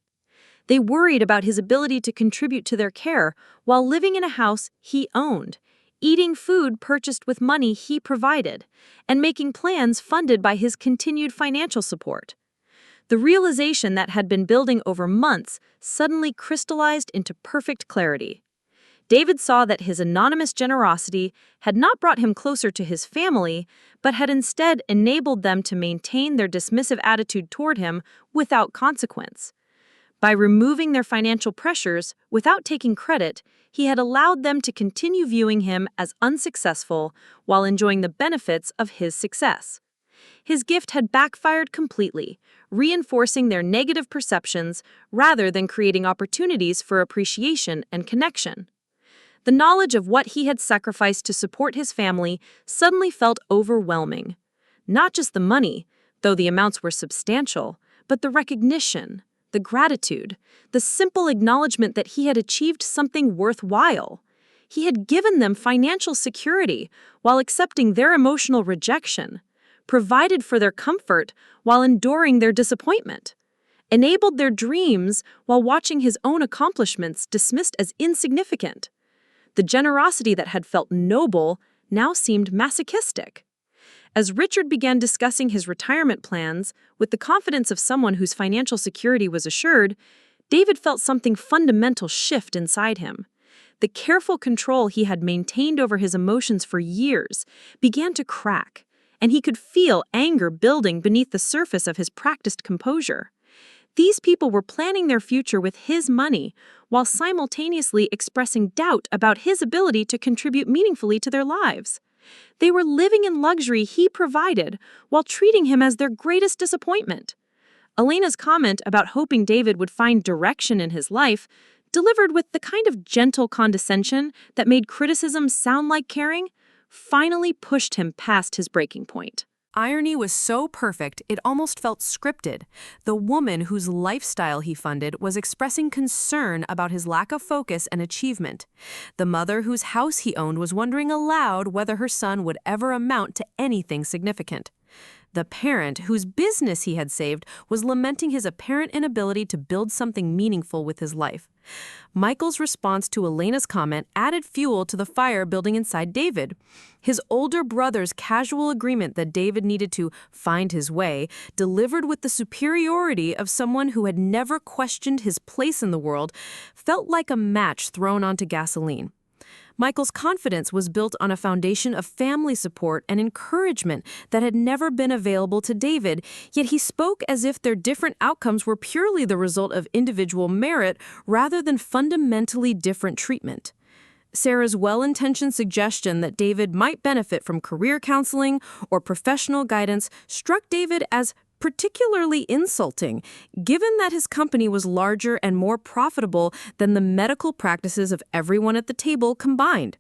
They worried about his ability to contribute to their care while living in a house he owned, eating food purchased with money he provided, and making plans funded by his continued financial support. The realization that had been building over months suddenly crystallized into perfect clarity. David saw that his anonymous generosity had not brought him closer to his family, but had instead enabled them to maintain their dismissive attitude toward him without consequence. By removing their financial pressures without taking credit, he had allowed them to continue viewing him as unsuccessful while enjoying the benefits of his success. His gift had backfired completely, reinforcing their negative perceptions rather than creating opportunities for appreciation and connection. The knowledge of what he had sacrificed to support his family suddenly felt overwhelming. Not just the money, though the amounts were substantial, but the recognition, the gratitude, the simple acknowledgement that he had achieved something worthwhile. He had given them financial security while accepting their emotional rejection, provided for their comfort while enduring their disappointment, enabled their dreams while watching his own accomplishments dismissed as insignificant. The generosity that had felt noble now seemed masochistic. As Richard began discussing his retirement plans with the confidence of someone whose financial security was assured, David felt something fundamental shift inside him. The careful control he had maintained over his emotions for years began to crack, and he could feel anger building beneath the surface of his practiced composure. These people were planning their future with his money, while simultaneously expressing doubt about his ability to contribute meaningfully to their lives. They were living in luxury he provided, while treating him as their greatest disappointment. Elena's comment about hoping David would find direction in his life, delivered with the kind of gentle condescension that made criticism sound like caring, finally pushed him past his breaking point. Irony was so perfect, it almost felt scripted. The woman whose lifestyle he funded was expressing concern about his lack of focus and achievement. The mother whose house he owned was wondering aloud whether her son would ever amount to anything significant. The parent whose business he had saved was lamenting his apparent inability to build something meaningful with his life. Michael's response to Elena's comment added fuel to the fire building inside David. His older brother's casual agreement that David needed to find his way, delivered with the superiority of someone who had never questioned his place in the world, felt like a match thrown onto gasoline. Michael's confidence was built on a foundation of family support and encouragement that had never been available to David, yet he spoke as if their different outcomes were purely the result of individual merit rather than fundamentally different treatment. Sarah's well-intentioned suggestion that David might benefit from career counseling or professional guidance struck David as particularly insulting, given that his company was larger and more profitable than the medical practices of everyone at the table combined.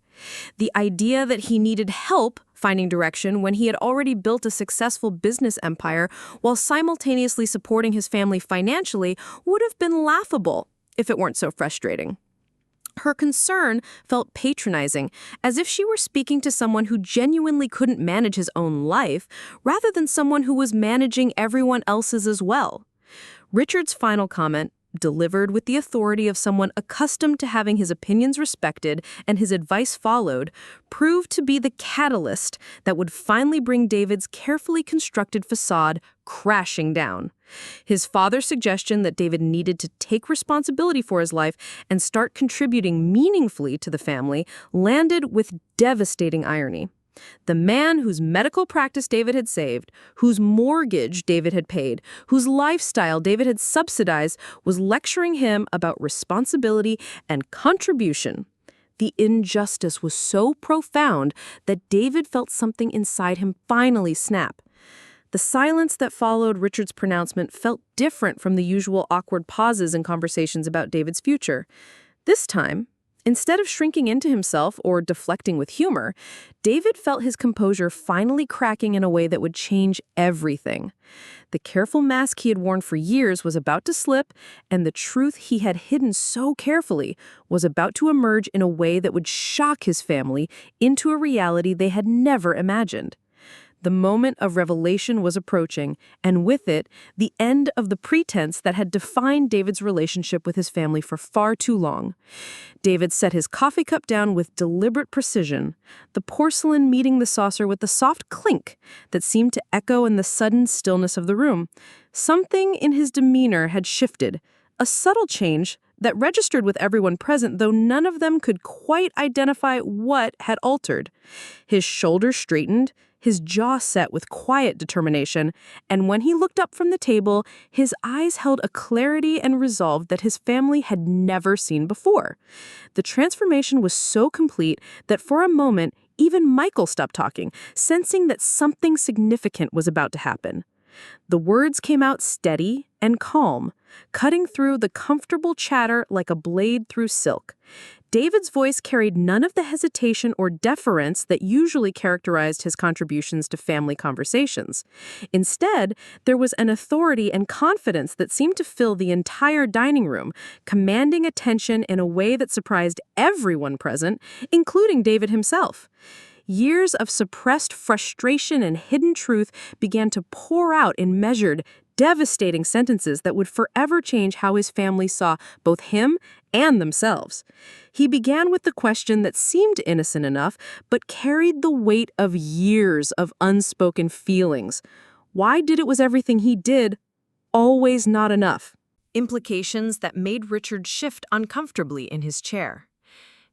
The idea that he needed help finding direction when he had already built a successful business empire while simultaneously supporting his family financially would have been laughable if it weren't so frustrating. Her concern felt patronizing, as if she were speaking to someone who genuinely couldn't manage his own life, rather than someone who was managing everyone else's as well. Richard's final comment, delivered with the authority of someone accustomed to having his opinions respected and his advice followed, proved to be the catalyst that would finally bring David's carefully constructed facade crashing down. His father's suggestion that David needed to take responsibility for his life and start contributing meaningfully to the family landed with devastating irony. The man whose medical practice David had saved, whose mortgage David had paid, whose lifestyle David had subsidized, was lecturing him about responsibility and contribution. The injustice was so profound that David felt something inside him finally snap. The silence that followed Richard's pronouncement felt different from the usual awkward pauses in conversations about David's future. This time, instead of shrinking into himself or deflecting with humor, David felt his composure finally cracking in a way that would change everything. The careful mask he had worn for years was about to slip, and the truth he had hidden so carefully was about to emerge in a way that would shock his family into a reality they had never imagined. The moment of revelation was approaching, and with it, the end of the pretense that had defined David's relationship with his family for far too long. David set his coffee cup down with deliberate precision, the porcelain meeting the saucer with the soft clink that seemed to echo in the sudden stillness of the room. Something in his demeanor had shifted, a subtle change that registered with everyone present, though none of them could quite identify what had altered. His shoulders straightened, his jaw set with quiet determination, and when he looked up from the table, his eyes held a clarity and resolve that his family had never seen before. The transformation was so complete that for a moment, even Michael stopped talking, sensing that something significant was about to happen. The words came out steady and calm, cutting through the comfortable chatter like a blade through silk. David's voice carried none of the hesitation or deference that usually characterized his contributions to family conversations. Instead, there was an authority and confidence that seemed to fill the entire dining room, commanding attention in a way that surprised everyone present, including David himself. Years of suppressed frustration and hidden truth began to pour out in measured, devastating sentences that would forever change how his family saw both him and themselves. He began with the question that seemed innocent enough, but carried the weight of years of unspoken feelings. Why did it was everything he did always not enough? Implications that made Richard shift uncomfortably in his chair.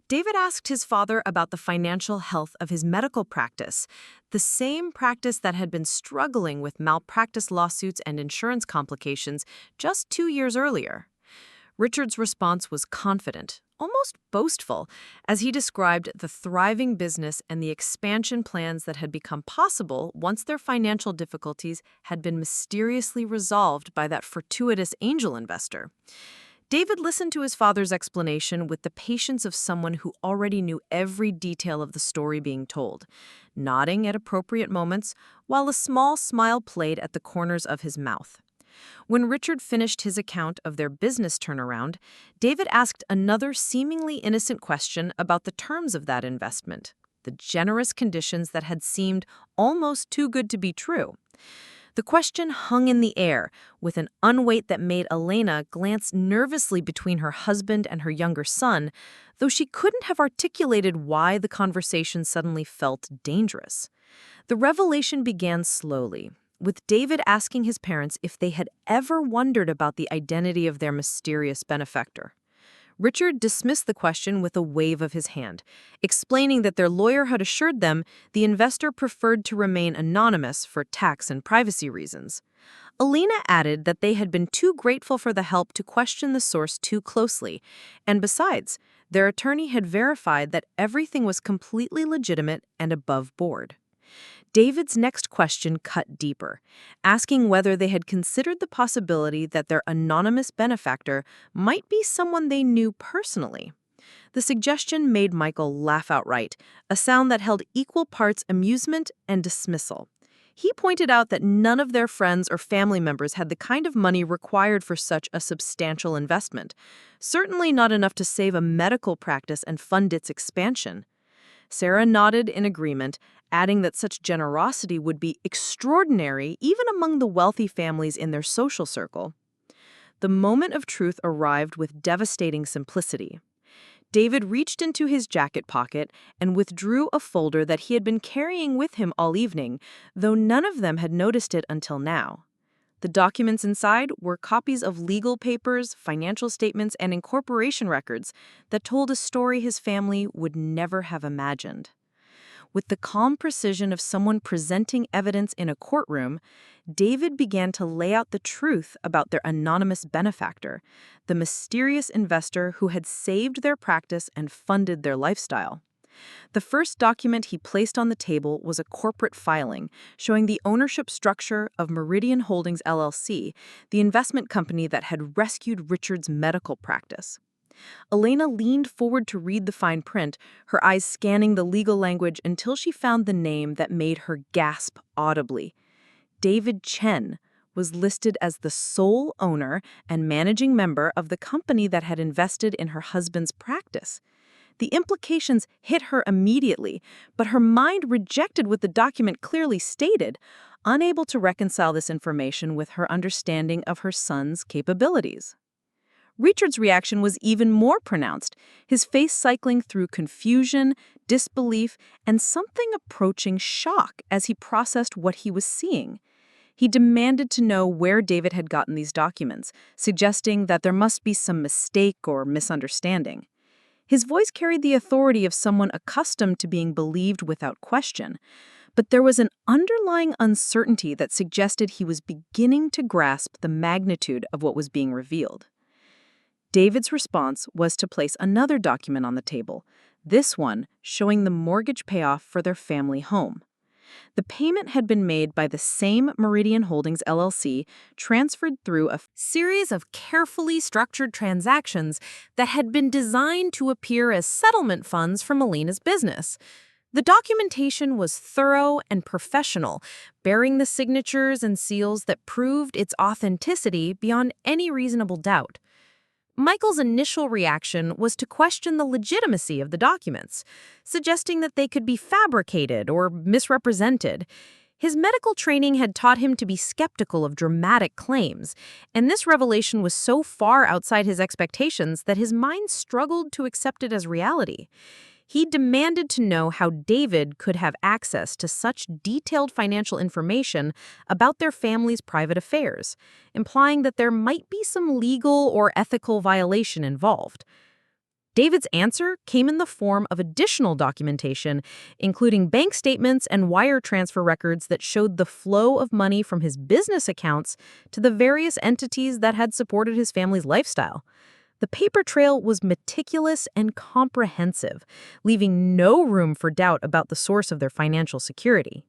David asked his father about the financial health of his medical practice, the same practice that had been struggling with malpractice lawsuits and insurance complications just 2 years earlier. Richard's response was confident, almost boastful, as he described the thriving business and the expansion plans that had become possible once their financial difficulties had been mysteriously resolved by that fortuitous angel investor. David listened to his father's explanation with the patience of someone who already knew every detail of the story being told, nodding at appropriate moments while a small smile played at the corners of his mouth. When Richard finished his account of their business turnaround, David asked another seemingly innocent question about the terms of that investment, the generous conditions that had seemed almost too good to be true. The question hung in the air, with an unweight that made Elena glance nervously between her husband and her younger son, though she couldn't have articulated why the conversation suddenly felt dangerous. The revelation began slowly, with David asking his parents if they had ever wondered about the identity of their mysterious benefactor. Richard dismissed the question with a wave of his hand, explaining that their lawyer had assured them the investor preferred to remain anonymous for tax and privacy reasons. Elena added that they had been too grateful for the help to question the source too closely, and besides, their attorney had verified that everything was completely legitimate and above board. David's next question cut deeper, asking whether they had considered the possibility that their anonymous benefactor might be someone they knew personally. The suggestion made Michael laugh outright, a sound that held equal parts amusement and dismissal. He pointed out that none of their friends or family members had the kind of money required for such a substantial investment, certainly not enough to save a medical practice and fund its expansion. Sarah nodded in agreement, adding that such generosity would be extraordinary even among the wealthy families in their social circle. The moment of truth arrived with devastating simplicity. David reached into his jacket pocket and withdrew a folder that he had been carrying with him all evening, though none of them had noticed it until now. The documents inside were copies of legal papers, financial statements, and incorporation records that told a story his family would never have imagined. With the calm precision of someone presenting evidence in a courtroom, David began to lay out the truth about their anonymous benefactor, the mysterious investor who had saved their practice and funded their lifestyle. The first document he placed on the table was a corporate filing showing the ownership structure of Meridian Holdings LLC, the investment company that had rescued Richard's medical practice. Elena leaned forward to read the fine print, her eyes scanning the legal language until she found the name that made her gasp audibly. David Chen was listed as the sole owner and managing member of the company that had invested in her husband's practice. The implications hit her immediately, but her mind rejected what the document clearly stated, unable to reconcile this information with her understanding of her son's capabilities. Richard's reaction was even more pronounced, his face cycling through confusion, disbelief, and something approaching shock as he processed what he was seeing. He demanded to know where David had gotten these documents, suggesting that there must be some mistake or misunderstanding. His voice carried the authority of someone accustomed to being believed without question, but there was an underlying uncertainty that suggested he was beginning to grasp the magnitude of what was being revealed. David's response was to place another document on the table, this one showing the mortgage payoff for their family home. The payment had been made by the same Meridian Holdings LLC, transferred through a Series of carefully structured transactions that had been designed to appear as settlement funds from Elena's business. The documentation was thorough and professional, bearing the signatures and seals that proved its authenticity beyond any reasonable doubt. Michael's initial reaction was to question the legitimacy of the documents, suggesting that they could be fabricated or misrepresented. His medical training had taught him to be skeptical of dramatic claims, and this revelation was so far outside his expectations that his mind struggled to accept it as reality. He demanded to know how David could have access to such detailed financial information about their family's private affairs, implying that there might be some legal or ethical violation involved. David's answer came in the form of additional documentation, including bank statements and wire transfer records that showed the flow of money from his business accounts to the various entities that had supported his family's lifestyle. The paper trail was meticulous and comprehensive, leaving no room for doubt about the source of their financial security.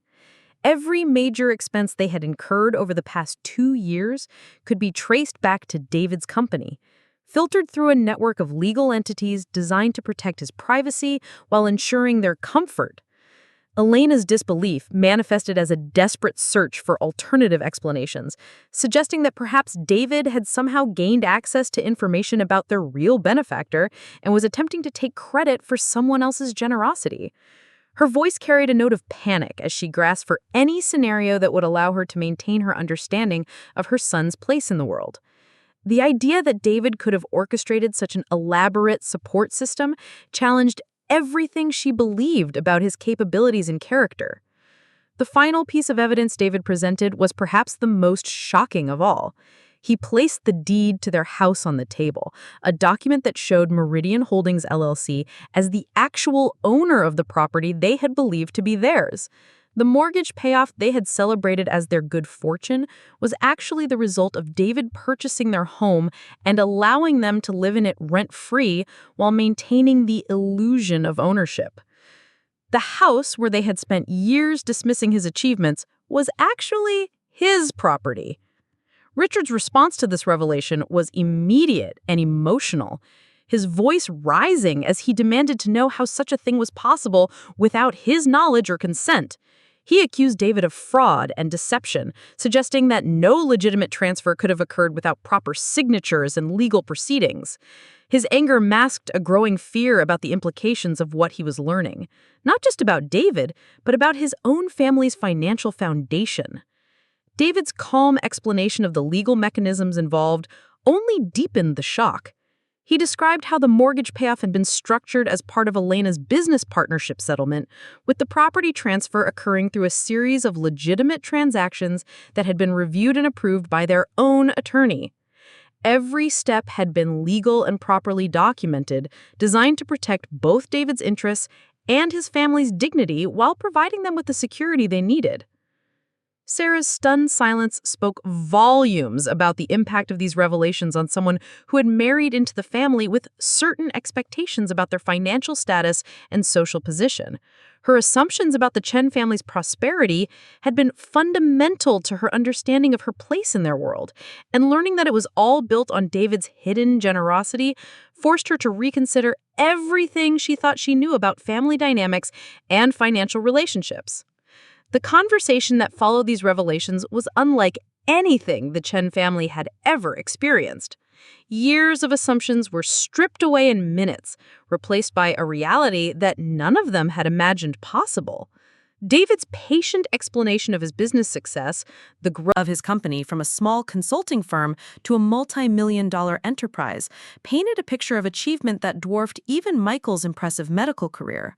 Every major expense they had incurred over the past 2 years could be traced back to David's company, filtered through a network of legal entities designed to protect his privacy while ensuring their comfort. Elena's disbelief manifested as a desperate search for alternative explanations, suggesting that perhaps David had somehow gained access to information about their real benefactor and was attempting to take credit for someone else's generosity. Her voice carried a note of panic as she grasped for any scenario that would allow her to maintain her understanding of her son's place in the world. The idea that David could have orchestrated such an elaborate support system challenged everything she believed about his capabilities and character. The final piece of evidence David presented was perhaps the most shocking of all. He placed the deed to their house on the table, a document that showed Meridian Holdings LLC as the actual owner of the property they had believed to be theirs. The mortgage payoff they had celebrated as their good fortune was actually the result of David purchasing their home and allowing them to live in it rent-free while maintaining the illusion of ownership. The house, where they had spent years dismissing his achievements, was actually his property. Richard's response to this revelation was immediate and emotional, his voice rising as he demanded to know how such a thing was possible without his knowledge or consent. He accused David of fraud and deception, suggesting that no legitimate transfer could have occurred without proper signatures and legal proceedings. His anger masked a growing fear about the implications of what he was learning, not just about David, but about his own family's financial foundation. David's calm explanation of the legal mechanisms involved only deepened the shock. He described how the mortgage payoff had been structured as part of Elena's business partnership settlement, with the property transfer occurring through a series of legitimate transactions that had been reviewed and approved by their own attorney. Every step had been legal and properly documented, designed to protect both David's interests and his family's dignity while providing them with the security they needed. Sarah's stunned silence spoke volumes about the impact of these revelations on someone who had married into the family with certain expectations about their financial status and social position. Her assumptions about the Chen family's prosperity had been fundamental to her understanding of her place in their world, and learning that it was all built on David's hidden generosity forced her to reconsider everything she thought she knew about family dynamics and financial relationships. The conversation that followed these revelations was unlike anything the Chen family had ever experienced. Years of assumptions were stripped away in minutes, replaced by a reality that none of them had imagined possible. David's patient explanation of his business success, the growth Of his company from a small consulting firm to a multi-million-dollar enterprise, painted a picture of achievement that dwarfed even Michael's impressive medical career.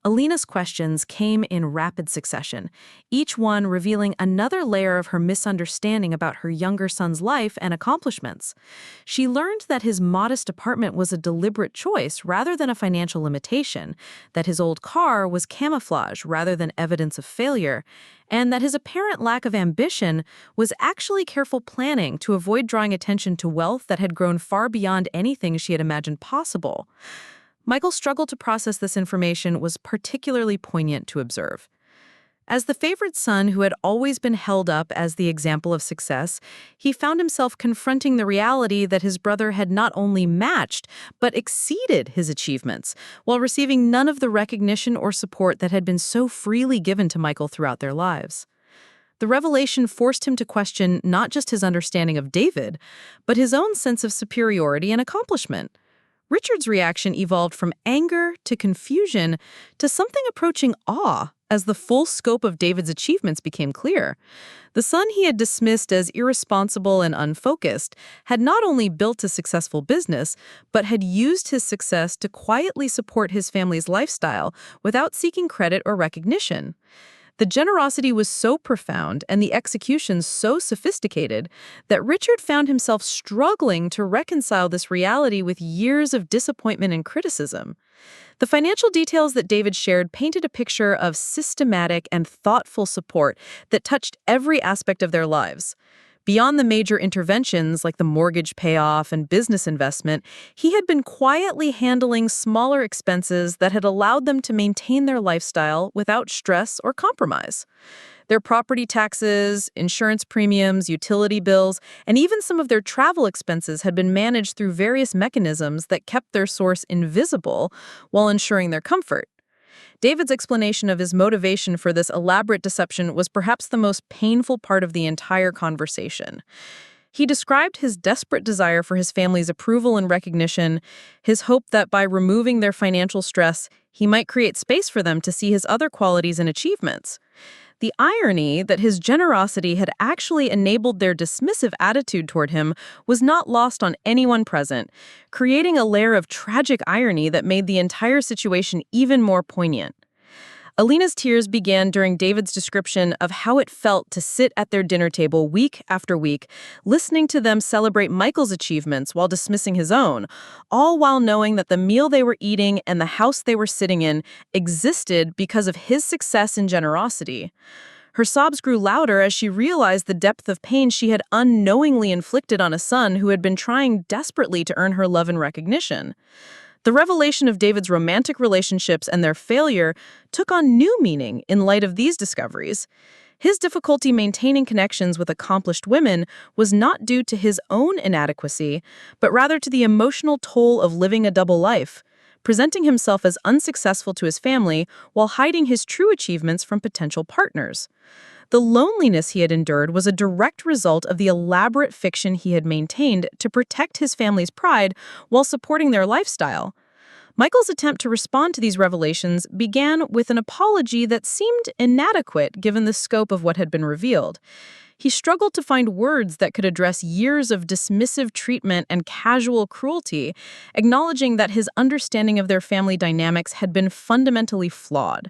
Elena's questions came in rapid succession, each one revealing another layer of her misunderstanding about her younger son's life and accomplishments. She learned that his modest apartment was a deliberate choice rather than a financial limitation, that his old car was camouflage rather than evidence of failure, and that his apparent lack of ambition was actually careful planning to avoid drawing attention to wealth that had grown far beyond anything she had imagined possible. Michael's struggle to process this information was particularly poignant to observe. As the favored son who had always been held up as the example of success, he found himself confronting the reality that his brother had not only matched, but exceeded his achievements, while receiving none of the recognition or support that had been so freely given to Michael throughout their lives. The revelation forced him to question not just his understanding of David, but his own sense of superiority and accomplishment. Richard's reaction evolved from anger to confusion to something approaching awe as the full scope of David's achievements became clear. The son he had dismissed as irresponsible and unfocused had not only built a successful business, but had used his success to quietly support his family's lifestyle without seeking credit or recognition. The generosity was so profound and the execution so sophisticated that Richard found himself struggling to reconcile this reality with years of disappointment and criticism. The financial details that David shared painted a picture of systematic and thoughtful support that touched every aspect of their lives. Beyond the major interventions like the mortgage payoff and business investment, he had been quietly handling smaller expenses that had allowed them to maintain their lifestyle without stress or compromise. Their property taxes, insurance premiums, utility bills, and even some of their travel expenses had been managed through various mechanisms that kept their source invisible while ensuring their comfort. David's explanation of his motivation for this elaborate deception was perhaps the most painful part of the entire conversation. He described his desperate desire for his family's approval and recognition, his hope that by removing their financial stress, he might create space for them to see his other qualities and achievements. The irony that his generosity had actually enabled their dismissive attitude toward him was not lost on anyone present, creating a layer of tragic irony that made the entire situation even more poignant. Elena's tears began during David's description of how it felt to sit at their dinner table week after week, listening to them celebrate Michael's achievements while dismissing his own, all while knowing that the meal they were eating and the house they were sitting in existed because of his success and generosity. Her sobs grew louder as she realized the depth of pain she had unknowingly inflicted on a son who had been trying desperately to earn her love and recognition. The revelation of David's romantic relationships and their failure took on new meaning in light of these discoveries. His difficulty maintaining connections with accomplished women was not due to his own inadequacy, but rather to the emotional toll of living a double life, presenting himself as unsuccessful to his family while hiding his true achievements from potential partners. The loneliness he had endured was a direct result of the elaborate fiction he had maintained to protect his family's pride while supporting their lifestyle. Michael's attempt to respond to these revelations began with an apology that seemed inadequate given the scope of what had been revealed. He struggled to find words that could address years of dismissive treatment and casual cruelty, acknowledging that his understanding of their family dynamics had been fundamentally flawed.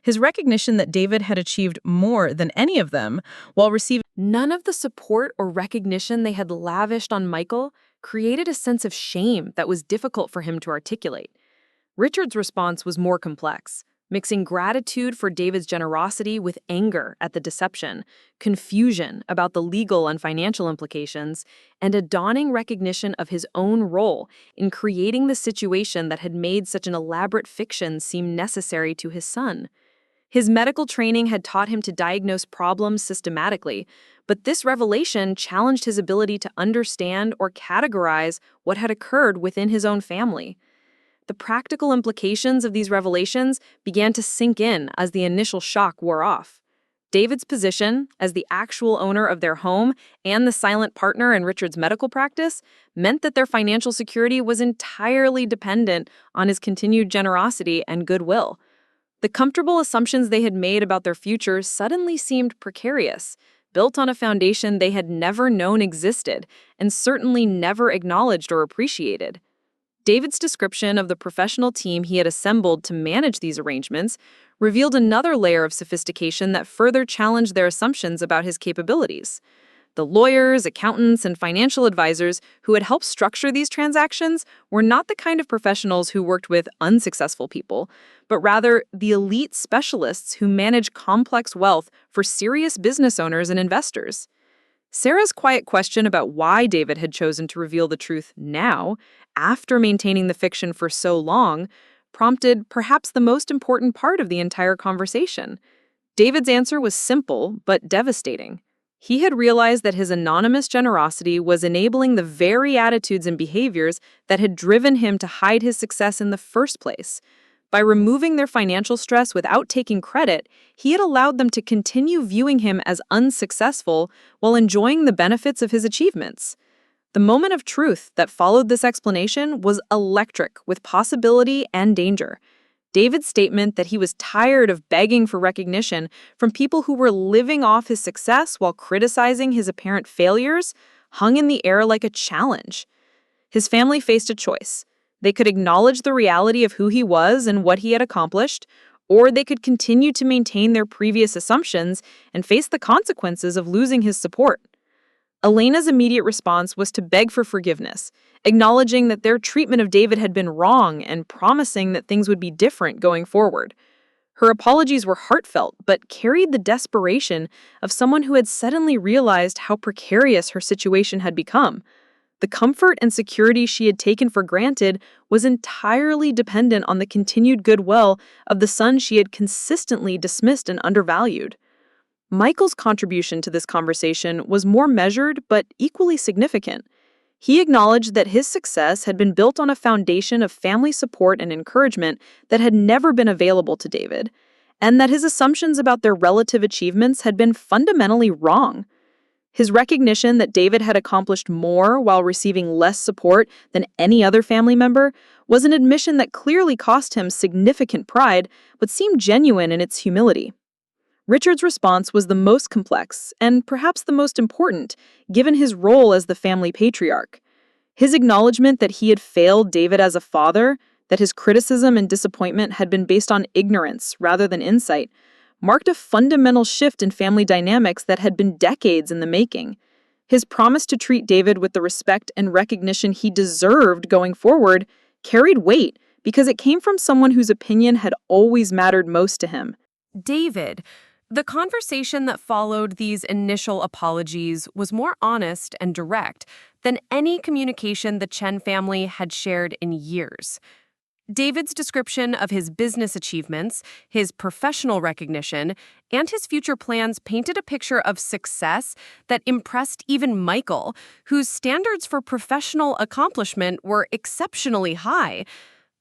His recognition that David had achieved more than any of them, while receiving None of the support or recognition they had lavished on Michael created a sense of shame that was difficult for him to articulate. Richard's response was more complex, mixing gratitude for David's generosity with anger at the deception, confusion about the legal and financial implications, and a dawning recognition of his own role in creating the situation that had made such an elaborate fiction seem necessary to his son. His medical training had taught him to diagnose problems systematically, but this revelation challenged his ability to understand or categorize what had occurred within his own family. The practical implications of these revelations began to sink in as the initial shock wore off. David's position as the actual owner of their home and the silent partner in Richard's medical practice meant that their financial security was entirely dependent on his continued generosity and goodwill. The comfortable assumptions they had made about their future suddenly seemed precarious, built on a foundation they had never known existed and certainly never acknowledged or appreciated. David's description of the professional team he had assembled to manage these arrangements revealed another layer of sophistication that further challenged their assumptions about his capabilities. The lawyers, accountants, and financial advisors who had helped structure these transactions were not the kind of professionals who worked with unsuccessful people, but rather the elite specialists who manage complex wealth for serious business owners and investors. Sarah's quiet question about why David had chosen to reveal the truth now, after maintaining the fiction for so long, prompted perhaps the most important part of the entire conversation. David's answer was simple but devastating. He had realized that his anonymous generosity was enabling the very attitudes and behaviors that had driven him to hide his success in the first place. By removing their financial stress without taking credit, he had allowed them to continue viewing him as unsuccessful while enjoying the benefits of his achievements. The moment of truth that followed this explanation was electric with possibility and danger. David's statement that he was tired of begging for recognition from people who were living off his success while criticizing his apparent failures hung in the air like a challenge. His family faced a choice. They could acknowledge the reality of who he was and what he had accomplished, or they could continue to maintain their previous assumptions and face the consequences of losing his support. Elena's immediate response was to beg for forgiveness, acknowledging that their treatment of David had been wrong and promising that things would be different going forward. Her apologies were heartfelt, but carried the desperation of someone who had suddenly realized how precarious her situation had become. The comfort and security she had taken for granted was entirely dependent on the continued goodwill of the son she had consistently dismissed and undervalued. Michael's contribution to this conversation was more measured but equally significant. He acknowledged that his success had been built on a foundation of family support and encouragement that had never been available to David, and that his assumptions about their relative achievements had been fundamentally wrong. His recognition that David had accomplished more while receiving less support than any other family member was an admission that clearly cost him significant pride, but seemed genuine in its humility. Richard's response was the most complex and perhaps the most important, given his role as the family patriarch. His acknowledgement that he had failed David as a father, that his criticism and disappointment had been based on ignorance rather than insight, marked a fundamental shift in family dynamics that had been decades in the making. His promise to treat David with the respect and recognition he deserved going forward carried weight because it came from someone whose opinion had always mattered most to him. David, the conversation that followed these initial apologies was more honest and direct than any communication the Chen family had shared in years. David's description of his business achievements, his professional recognition, and his future plans painted a picture of success that impressed even Michael, whose standards for professional accomplishment were exceptionally high.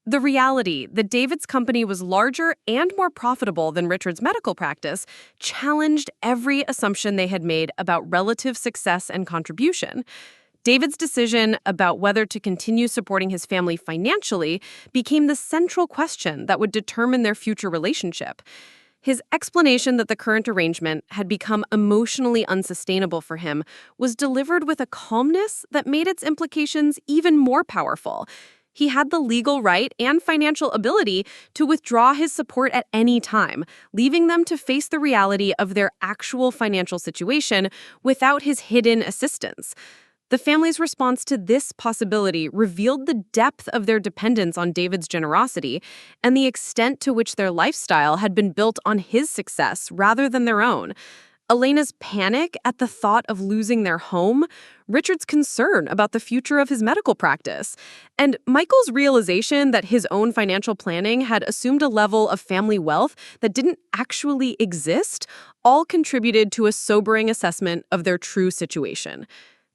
The reality that David's company was larger and more profitable than Richard's medical practice challenged every assumption they had made about relative success and contribution. David's decision about whether to continue supporting his family financially became the central question that would determine their future relationship. His explanation that the current arrangement had become emotionally unsustainable for him was delivered with a calmness that made its implications even more powerful. He had the legal right and financial ability to withdraw his support at any time, leaving them to face the reality of their actual financial situation without his hidden assistance. The family's response to this possibility revealed the depth of their dependence on David's generosity and the extent to which their lifestyle had been built on his success rather than their own. Elena's panic at the thought of losing their home, Richard's concern about the future of his medical practice, and Michael's realization that his own financial planning had assumed a level of family wealth that didn't actually exist, all contributed to a sobering assessment of their true situation.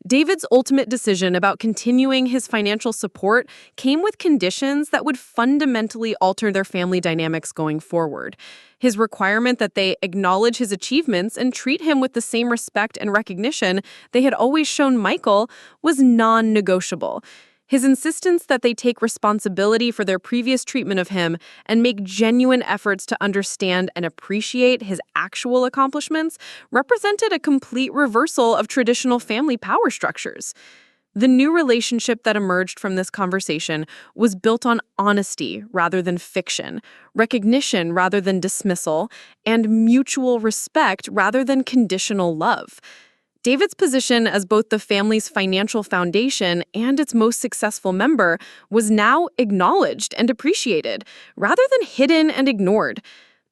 David's ultimate decision about continuing his financial support came with conditions that would fundamentally alter their family dynamics going forward. His requirement that they acknowledge his achievements and treat him with the same respect and recognition they had always shown Michael was non-negotiable. His insistence that they take responsibility for their previous treatment of him and make genuine efforts to understand and appreciate his actual accomplishments represented a complete reversal of traditional family power structures. The new relationship that emerged from this conversation was built on honesty rather than fiction, recognition rather than dismissal, and mutual respect rather than conditional love. David's position as both the family's financial foundation and its most successful member was now acknowledged and appreciated, rather than hidden and ignored.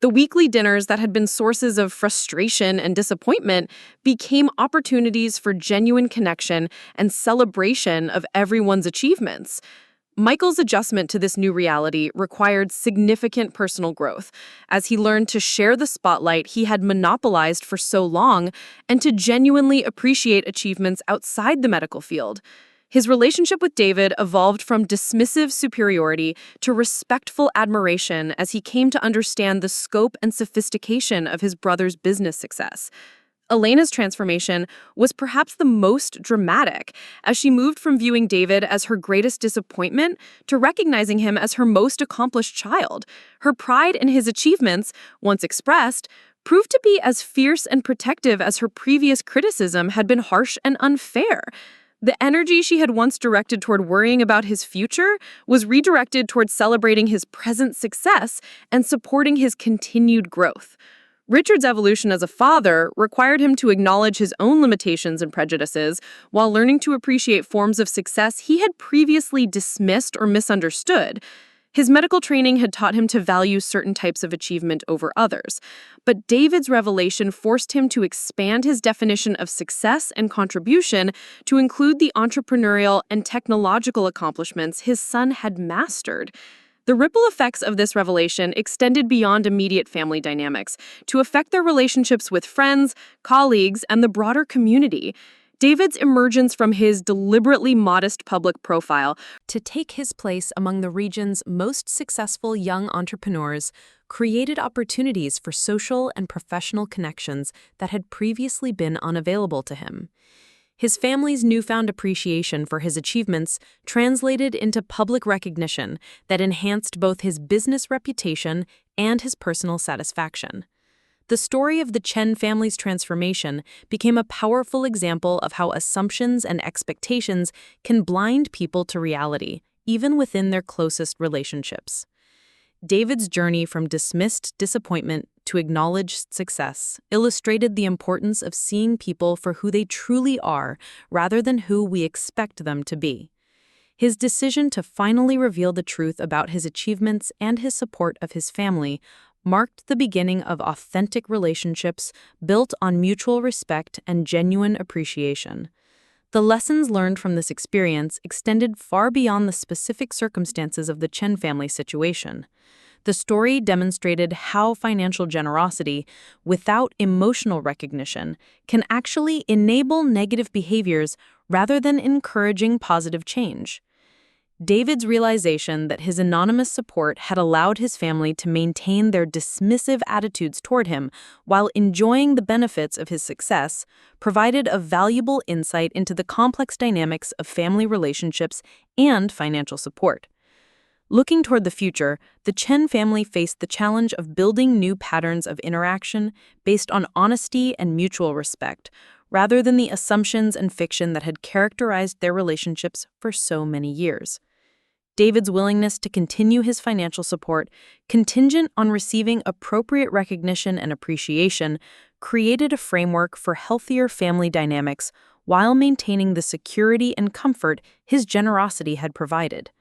The weekly dinners that had been sources of frustration and disappointment became opportunities for genuine connection and celebration of everyone's achievements. Michael's adjustment to this new reality required significant personal growth, as he learned to share the spotlight he had monopolized for so long and to genuinely appreciate achievements outside the medical field. His relationship with David evolved from dismissive superiority to respectful admiration as he came to understand the scope and sophistication of his brother's business success. Elena's transformation was perhaps the most dramatic, as she moved from viewing David as her greatest disappointment to recognizing him as her most accomplished child. Her pride in his achievements, once expressed, proved to be as fierce and protective as her previous criticism had been harsh and unfair. The energy she had once directed toward worrying about his future was redirected toward celebrating his present success and supporting his continued growth. Richard's evolution as a father required him to acknowledge his own limitations and prejudices while learning to appreciate forms of success he had previously dismissed or misunderstood. His medical training had taught him to value certain types of achievement over others, but David's revelation forced him to expand his definition of success and contribution to include the entrepreneurial and technological accomplishments his son had mastered. The ripple effects of this revelation extended beyond immediate family dynamics to affect their relationships with friends, colleagues, and the broader community. David's emergence from his deliberately modest public profile to take his place among the region's most successful young entrepreneurs created opportunities for social and professional connections that had previously been unavailable to him. His family's newfound appreciation for his achievements translated into public recognition that enhanced both his business reputation and his personal satisfaction. The story of the Chen family's transformation became a powerful example of how assumptions and expectations can blind people to reality, even within their closest relationships. David's journey from dismissed disappointment to acknowledged success illustrated the importance of seeing people for who they truly are rather than who we expect them to be. His decision to finally reveal the truth about his achievements and his support of his family marked the beginning of authentic relationships built on mutual respect and genuine appreciation. The lessons learned from this experience extended far beyond the specific circumstances of the Chen family situation. The story demonstrated how financial generosity, without emotional recognition, can actually enable negative behaviors rather than encouraging positive change. David's realization that his anonymous support had allowed his family to maintain their dismissive attitudes toward him while enjoying the benefits of his success provided a valuable insight into the complex dynamics of family relationships and financial support. Looking toward the future, the Chen family faced the challenge of building new patterns of interaction based on honesty and mutual respect, rather than the assumptions and fiction that had characterized their relationships for so many years. David's willingness to continue his financial support, contingent on receiving appropriate recognition and appreciation, created a framework for healthier family dynamics, while maintaining the security and comfort his generosity had provided.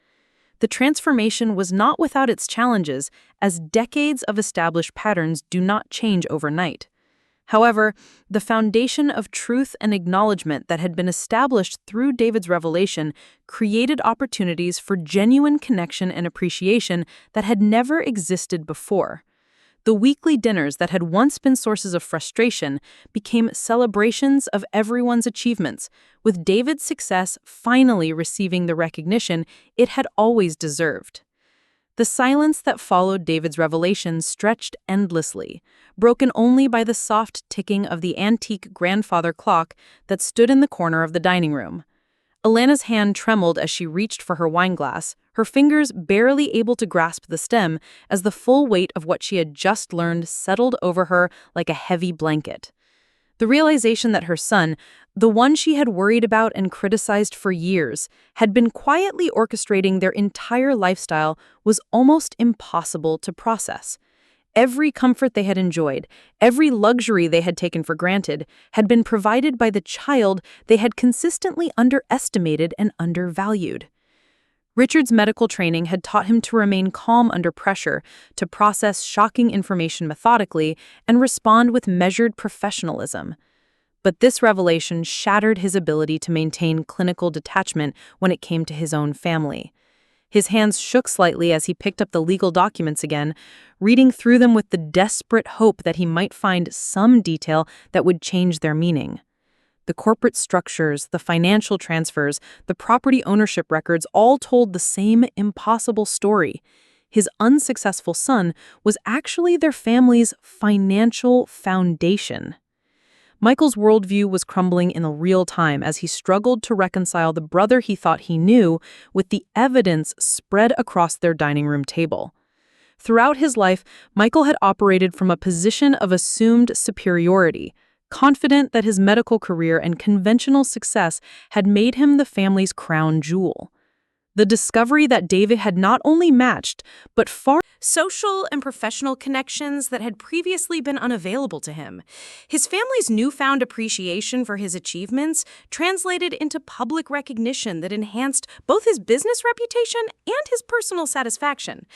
The transformation was not without its challenges, as decades of established patterns do not change overnight. However, the foundation of truth and acknowledgement that had been established through David's revelation created opportunities for genuine connection and appreciation that had never existed before. The weekly dinners that had once been sources of frustration became celebrations of everyone's achievements, with David's success finally receiving the recognition it had always deserved. The silence that followed David's revelation stretched endlessly, broken only by the soft ticking of the antique grandfather clock that stood in the corner of the dining room. Elena's hand trembled as she reached for her wineglass, her fingers barely able to grasp the stem as the full weight of what she had just learned settled over her like a heavy blanket. The realization that her son, the one she had worried about and criticized for years, had been quietly orchestrating their entire lifestyle was almost impossible to process. Every comfort they had enjoyed, every luxury they had taken for granted, had been provided by the child they had consistently underestimated and undervalued. Richard's medical training had taught him to remain calm under pressure, to process shocking information methodically, and respond with measured professionalism. But this revelation shattered his ability to maintain clinical detachment when it came to his own family. His hands shook slightly as he picked up the legal documents again, reading through them with the desperate hope that he might find some detail that would change their meaning. The corporate structures, the financial transfers, the property ownership records all told the same impossible story. His unsuccessful son was actually their family's financial foundation. Michael's worldview was crumbling in real time as he struggled to reconcile the brother he thought he knew with the evidence spread across their dining room table. Throughout his life, Michael had operated from a position of assumed superiority, confident that his medical career and conventional success had made him the family's crown jewel. The discovery that David had not only matched, but far social and professional connections that had previously been unavailable to him. His family's newfound appreciation for his achievements translated into public recognition that enhanced both his business reputation and his personal satisfaction.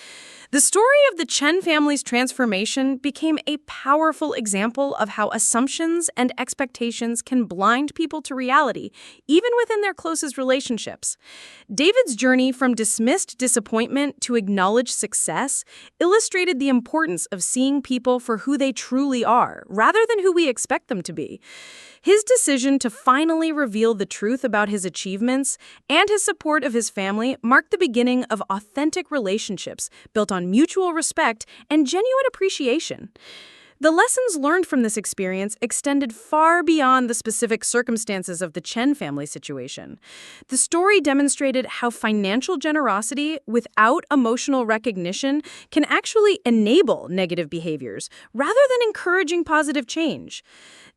The story of the Chen family's transformation became a powerful example of how assumptions and expectations can blind people to reality, even within their closest relationships. David's journey from dismissed disappointment to acknowledged success illustrated the importance of seeing people for who they truly are, rather than who we expect them to be. His decision to finally reveal the truth about his achievements and his support of his family marked the beginning of authentic relationships built on mutual respect and genuine appreciation. The lessons learned from this experience extended far beyond the specific circumstances of the Chen family situation. The story demonstrated how financial generosity without emotional recognition can actually enable negative behaviors rather than encouraging positive change.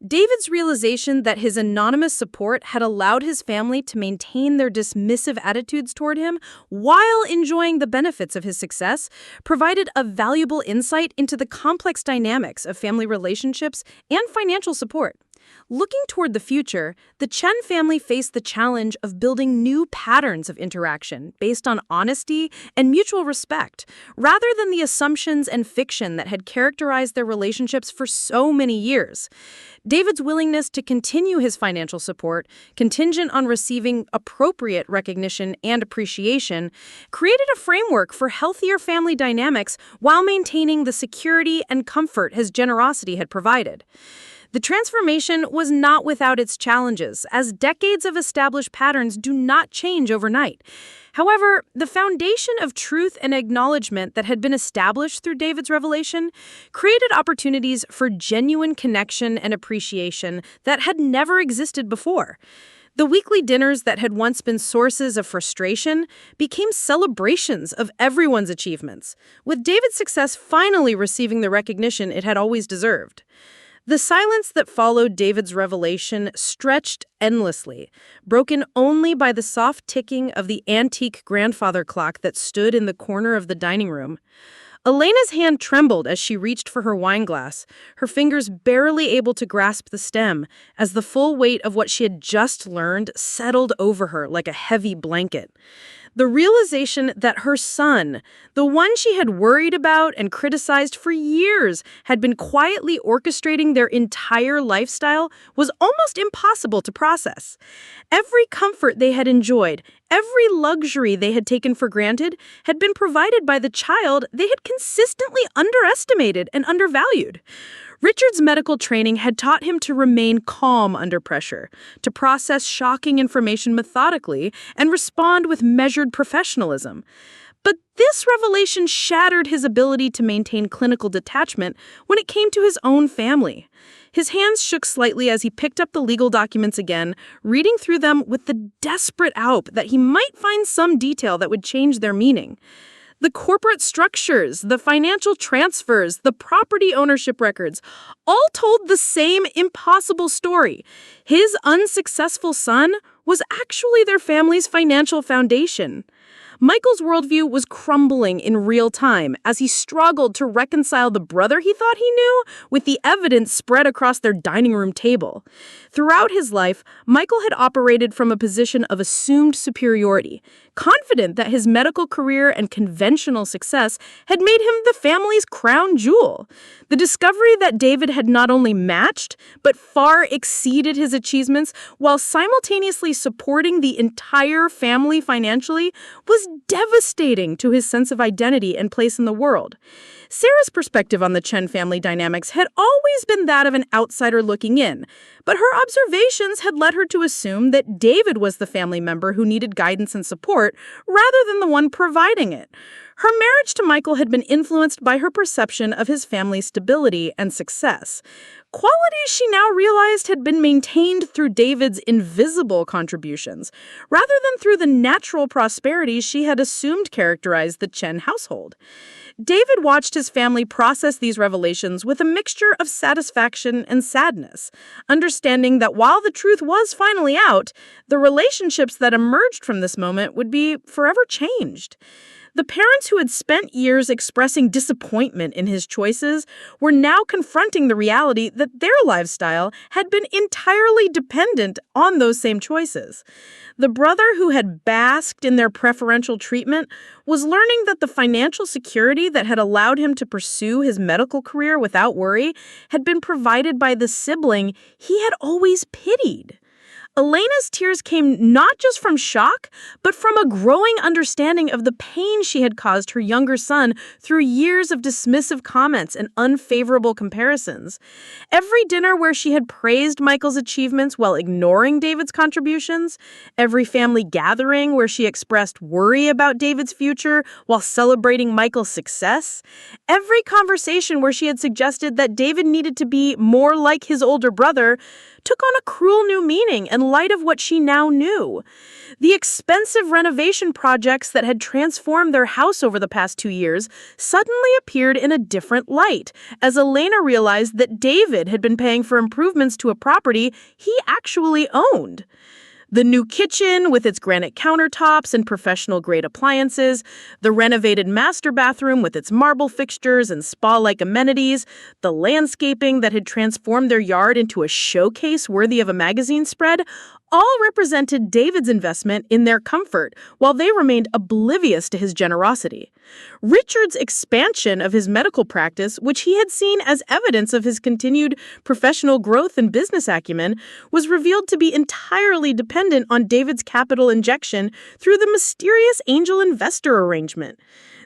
David's realization that his anonymous support had allowed his family to maintain their dismissive attitudes toward him while enjoying the benefits of his success provided a valuable insight into the complex dynamics of family relationships and financial support. Looking toward the future, the Chen family faced the challenge of building new patterns of interaction based on honesty and mutual respect, rather than the assumptions and fiction that had characterized their relationships for so many years. David's willingness to continue his financial support, contingent on receiving appropriate recognition and appreciation, created a framework for healthier family dynamics while maintaining the security and comfort his generosity had provided. The transformation was not without its challenges, as decades of established patterns do not change overnight. However, the foundation of truth and acknowledgement that had been established through David's revelation created opportunities for genuine connection and appreciation that had never existed before. The weekly dinners that had once been sources of frustration became celebrations of everyone's achievements, with David's success finally receiving the recognition it had always deserved. The silence that followed David's revelation stretched endlessly, broken only by the soft ticking of the antique grandfather clock that stood in the corner of the dining room. Elena's hand trembled as she reached for her wine glass, her fingers barely able to grasp the stem, as the full weight of what she had just learned settled over her like a heavy blanket. The realization that her son, the one she had worried about and criticized for years, had been quietly orchestrating their entire lifestyle was almost impossible to process. Every comfort they had enjoyed, every luxury they had taken for granted, had been provided by the child they had consistently underestimated and undervalued. Richard's medical training had taught him to remain calm under pressure, to process shocking information methodically, and respond with measured professionalism. But this revelation shattered his ability to maintain clinical detachment when it came to his own family. His hands shook slightly as he picked up the legal documents again, reading through them with the desperate hope that he might find some detail that would change their meaning. The corporate structures, the financial transfers, the property ownership records, all told the same impossible story. His unsuccessful son was actually their family's financial foundation. Michael's worldview was crumbling in real time as he struggled to reconcile the brother he thought he knew with the evidence spread across their dining room table. Throughout his life, Michael had operated from a position of assumed superiority, confident that his medical career and conventional success had made him the family's crown jewel. The discovery that David had not only matched, but far exceeded his achievements while simultaneously supporting the entire family financially was devastating to his sense of identity and place in the world. Sarah's perspective on the Chen family dynamics had always been that of an outsider looking in, but her observations had led her to assume that David was the family member who needed guidance and support rather than the one providing it. Her marriage to Michael had been influenced by her perception of his family's stability and success. Qualities she now realized had been maintained through David's invisible contributions, rather than through the natural prosperity she had assumed characterized the Chen household. David watched his family process these revelations with a mixture of satisfaction and sadness, understanding that while the truth was finally out, the relationships that emerged from this moment would be forever changed. The parents who had spent years expressing disappointment in his choices were now confronting the reality that their lifestyle had been entirely dependent on those same choices. The brother who had basked in their preferential treatment was learning that the financial security that had allowed him to pursue his medical career without worry had been provided by the sibling he had always pitied. Elena's tears came not just from shock, but from a growing understanding of the pain she had caused her younger son through years of dismissive comments and unfavorable comparisons. Every dinner where she had praised Michael's achievements while ignoring David's contributions, every family gathering where she expressed worry about David's future while celebrating Michael's success, every conversation where she had suggested that David needed to be more like his older brother, took on a cruel new meaning in light of what she now knew. The expensive renovation projects that had transformed their house over the past 2 years suddenly appeared in a different light, as Elena realized that David had been paying for improvements to a property he actually owned. The new kitchen with its granite countertops and professional-grade appliances, the renovated master bathroom with its marble fixtures and spa-like amenities, the landscaping that had transformed their yard into a showcase worthy of a magazine spread, all represented David's investment in their comfort, while they remained oblivious to his generosity. Richard's expansion of his medical practice, which he had seen as evidence of his continued professional growth and business acumen, was revealed to be entirely dependent on David's capital injection through the mysterious angel investor arrangement.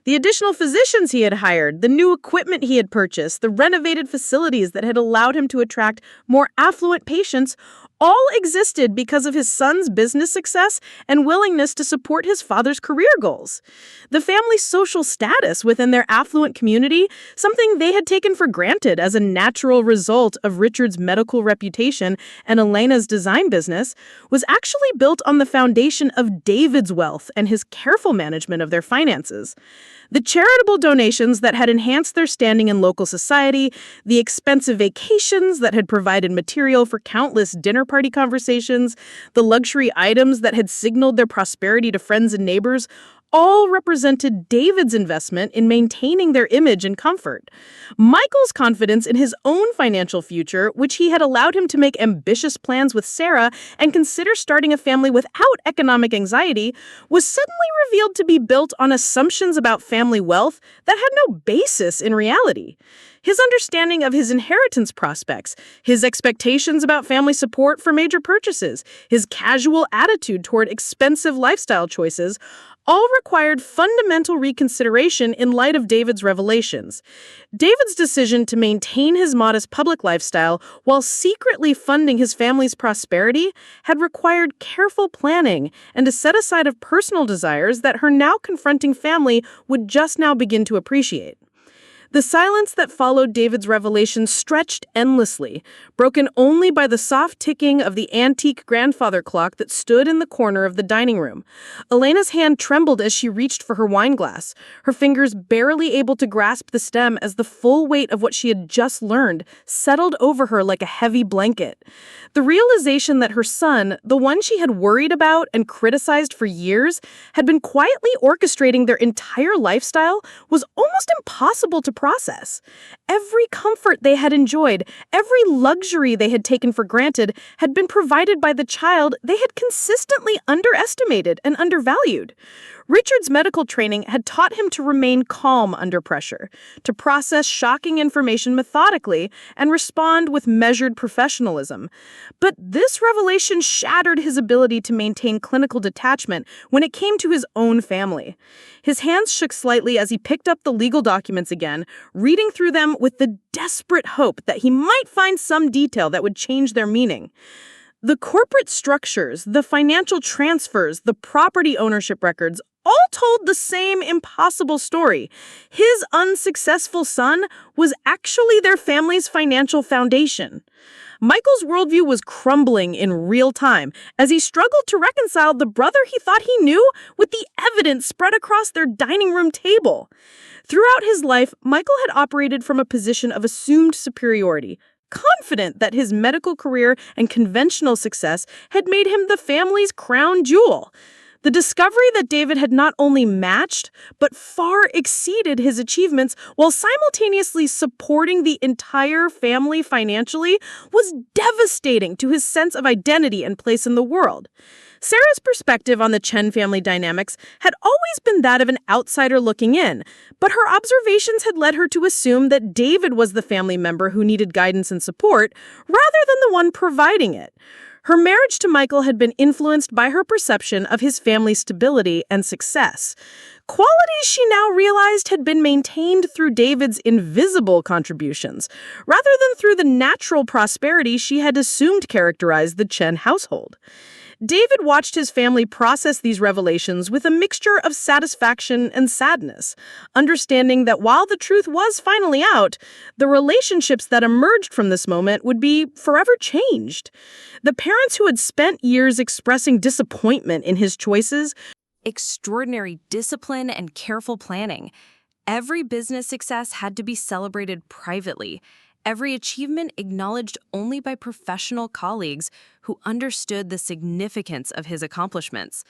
The additional physicians he had hired, the new equipment he had purchased, the renovated facilities that had allowed him to attract more affluent patients all existed because of his son's business success and willingness to support his father's career goals. The family's social status within their affluent community, something they had taken for granted as a natural result of Richard's medical reputation and Elena's design business, was actually built on the foundation of David's wealth and his careful management of their finances. The charitable donations that had enhanced their standing in local society, the expensive vacations that had provided material for countless dinner party conversations, the luxury items that had signaled their prosperity to friends and neighbors, all represented David's investment in maintaining their image and comfort. Michael's confidence in his own financial future, which he had allowed him to make ambitious plans with Sarah and consider starting a family without economic anxiety, was suddenly revealed to be built on assumptions about family wealth that had no basis in reality. His understanding of his inheritance prospects, his expectations about family support for major purchases, his casual attitude toward expensive lifestyle choices, all required fundamental reconsideration in light of David's revelations. David's decision to maintain his modest public lifestyle while secretly funding his family's prosperity had required careful planning and a set aside of personal desires that her now confronting family would just now begin to appreciate. The silence that followed David's revelation stretched endlessly, broken only by the soft ticking of the antique grandfather clock that stood in the corner of the dining room. Elena's hand trembled as she reached for her wine glass, her fingers barely able to grasp the stem as the full weight of what she had just learned settled over her like a heavy blanket. The realization that her son, the one she had worried about and criticized for years, had been quietly orchestrating their entire lifestyle was almost impossible to process. Every comfort they had enjoyed, every luxury they had taken for granted, had been provided by the child they had consistently underestimated and undervalued. Richard's medical training had taught him to remain calm under pressure, to process shocking information methodically, and respond with measured professionalism. But this revelation shattered his ability to maintain clinical detachment when it came to his own family. His hands shook slightly as he picked up the legal documents again, reading through them with the desperate hope that he might find some detail that would change their meaning. The corporate structures, the financial transfers, the property ownership records all told the same impossible story. His unsuccessful son was actually their family's financial foundation. Michael's worldview was crumbling in real time as he struggled to reconcile the brother he thought he knew with the evidence spread across their dining room table. Throughout his life, Michael had operated from a position of assumed superiority, confident that his medical career and conventional success had made him the family's crown jewel. The discovery that David had not only matched, but far exceeded his achievements while simultaneously supporting the entire family financially was devastating to his sense of identity and place in the world. Sarah's perspective on the Chen family dynamics had always been that of an outsider looking in, but her observations had led her to assume that David was the family member who needed guidance and support, rather than the one providing it. Her marriage to Michael had been influenced by her perception of his family's stability and success. Qualities she now realized had been maintained through David's invisible contributions, rather than through the natural prosperity she had assumed characterized the Chen household. David watched his family process these revelations with a mixture of satisfaction and sadness, understanding that while the truth was finally out, the relationships that emerged from this moment would be forever changed. The parents who had spent years expressing disappointment in his choices, extraordinary discipline and careful planning. Every business success had to be celebrated privately. Every achievement acknowledged only by professional colleagues who understood the significance of his accomplishments.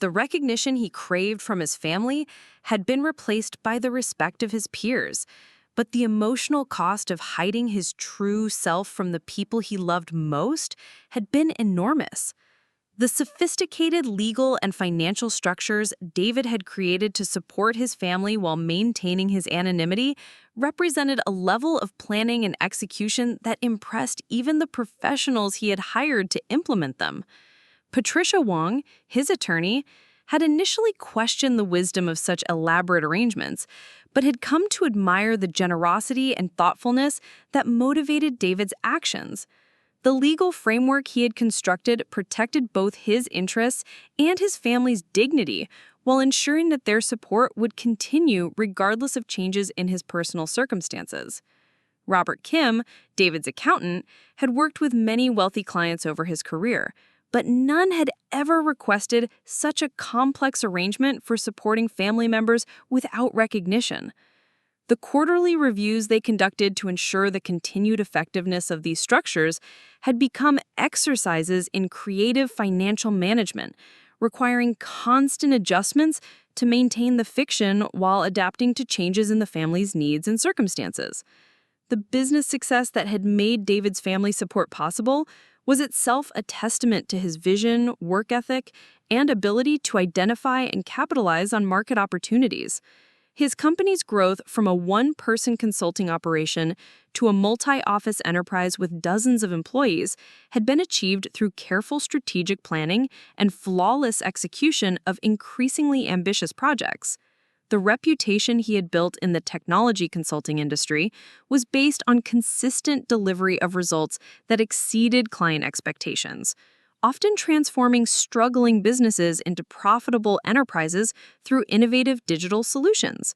The recognition he craved from his family had been replaced by the respect of his peers, but the emotional cost of hiding his true self from the people he loved most had been enormous. The sophisticated legal and financial structures David had created to support his family while maintaining his anonymity represented a level of planning and execution that impressed even the professionals he had hired to implement them. Patricia Wong, his attorney, had initially questioned the wisdom of such elaborate arrangements, but had come to admire the generosity and thoughtfulness that motivated David's actions. The legal framework he had constructed protected both his interests and his family's dignity, while ensuring that their support would continue regardless of changes in his personal circumstances. Robert Kim, David's accountant, had worked with many wealthy clients over his career, but none had ever requested such a complex arrangement for supporting family members without recognition. The quarterly reviews they conducted to ensure the continued effectiveness of these structures had become exercises in creative financial management, requiring constant adjustments to maintain the fiction while adapting to changes in the family's needs and circumstances. The business success that had made David's family support possible was itself a testament to his vision, work ethic, and ability to identify and capitalize on market opportunities. His company's growth from a one-person consulting operation to a multi-office enterprise with dozens of employees had been achieved through careful strategic planning and flawless execution of increasingly ambitious projects. The reputation he had built in the technology consulting industry was based on consistent delivery of results that exceeded client expectations, often transforming struggling businesses into profitable enterprises through innovative digital solutions.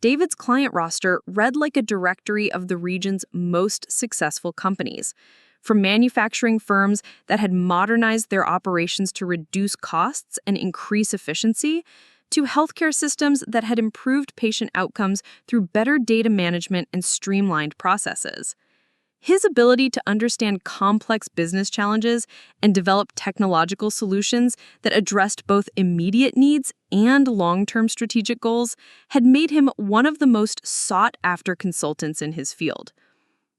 David's client roster read like a directory of the region's most successful companies, from manufacturing firms that had modernized their operations to reduce costs and increase efficiency, to healthcare systems that had improved patient outcomes through better data management and streamlined processes. His ability to understand complex business challenges and develop technological solutions that addressed both immediate needs and long-term strategic goals had made him one of the most sought-after consultants in his field.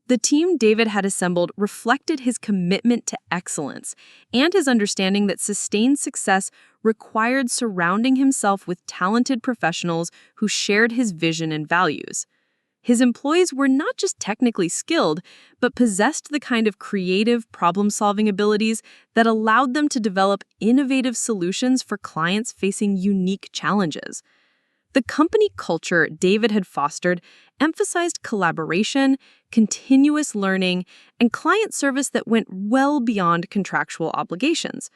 The team David had assembled reflected his commitment to excellence and his understanding that sustained success required surrounding himself with talented professionals who shared his vision and values. His employees were not just technically skilled, but possessed the kind of creative problem-solving abilities that allowed them to develop innovative solutions for clients facing unique challenges. The company culture David had fostered emphasized collaboration, continuous learning, and client service that went well beyond contractual obligations.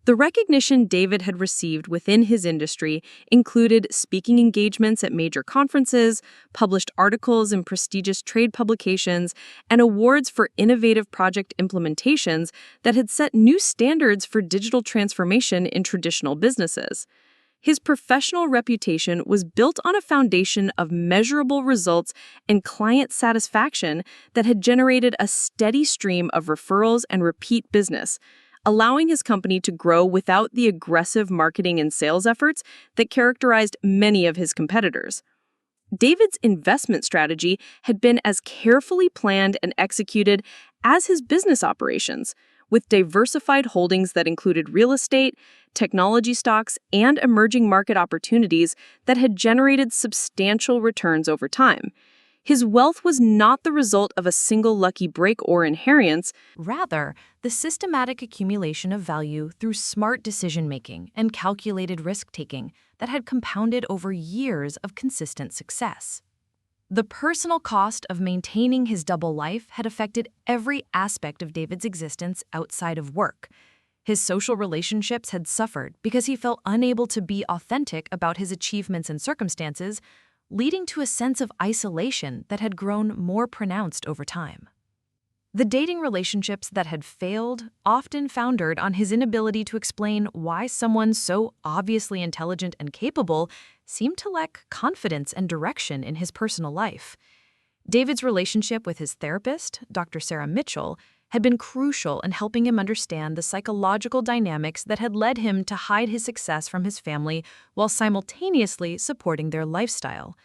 The recognition David had received within his industry included speaking engagements at major conferences, published articles in prestigious trade publications, and awards for innovative project implementations that had set new standards for digital transformation in traditional businesses. His professional reputation was built on a foundation of measurable results and client satisfaction that had generated a steady stream of referrals and repeat business, allowing his company to grow without the aggressive marketing and sales efforts that characterized many of his competitors. David's investment strategy had been as carefully planned and executed as his business operations, with diversified holdings that included real estate, technology stocks, and emerging market opportunities that had generated substantial returns over time. His wealth was not the result of a single lucky break or inheritance. Rather, the systematic accumulation of value through smart decision-making and calculated risk-taking that had compounded over years of consistent success. The personal cost of maintaining his double life had affected every aspect of David's existence outside of work. His social relationships had suffered because he felt unable to be authentic about his achievements and circumstances, leading to a sense of isolation that had grown more pronounced over time. The dating relationships that had failed often foundered on his inability to explain why someone so obviously intelligent and capable seemed to lack confidence and direction in his personal life. David's relationship with his therapist, Dr. Sarah Mitchell, had been crucial in helping him understand the psychological dynamics that had led him to hide his success from his family while simultaneously supporting their lifestyle.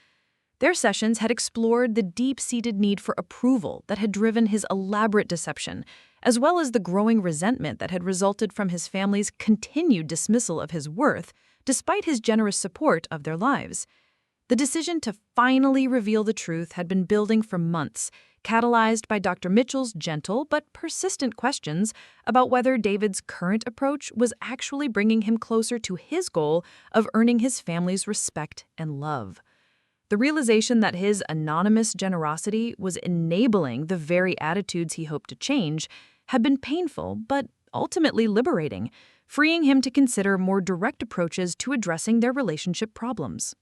Their sessions had explored the deep-seated need for approval that had driven his elaborate deception, as well as the growing resentment that had resulted from his family's continued dismissal of his worth, despite his generous support of their lives. The decision to finally reveal the truth had been building for months, catalyzed by Dr. Mitchell's gentle but persistent questions about whether David's current approach was actually bringing him closer to his goal of earning his family's respect and love. The realization that his anonymous generosity was enabling the very attitudes he hoped to change had been painful but ultimately liberating, freeing him to consider more direct approaches to addressing their relationship problems.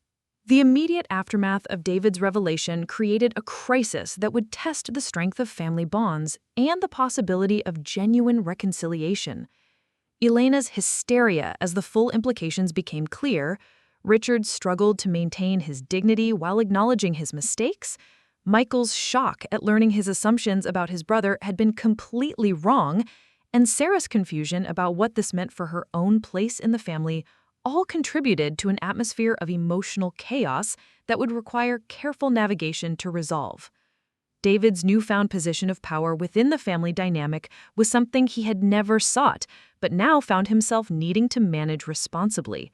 The immediate aftermath of David's revelation created a crisis that would test the strength of family bonds and the possibility of genuine reconciliation. Elena's hysteria as the full implications became clear, Richard struggled to maintain his dignity while acknowledging his mistakes, Michael's shock at learning his assumptions about his brother had been completely wrong, and Sarah's confusion about what this meant for her own place in the family all contributed to an atmosphere of emotional chaos that would require careful navigation to resolve. David's newfound position of power within the family dynamic was something he had never sought, but now found himself needing to manage responsibly.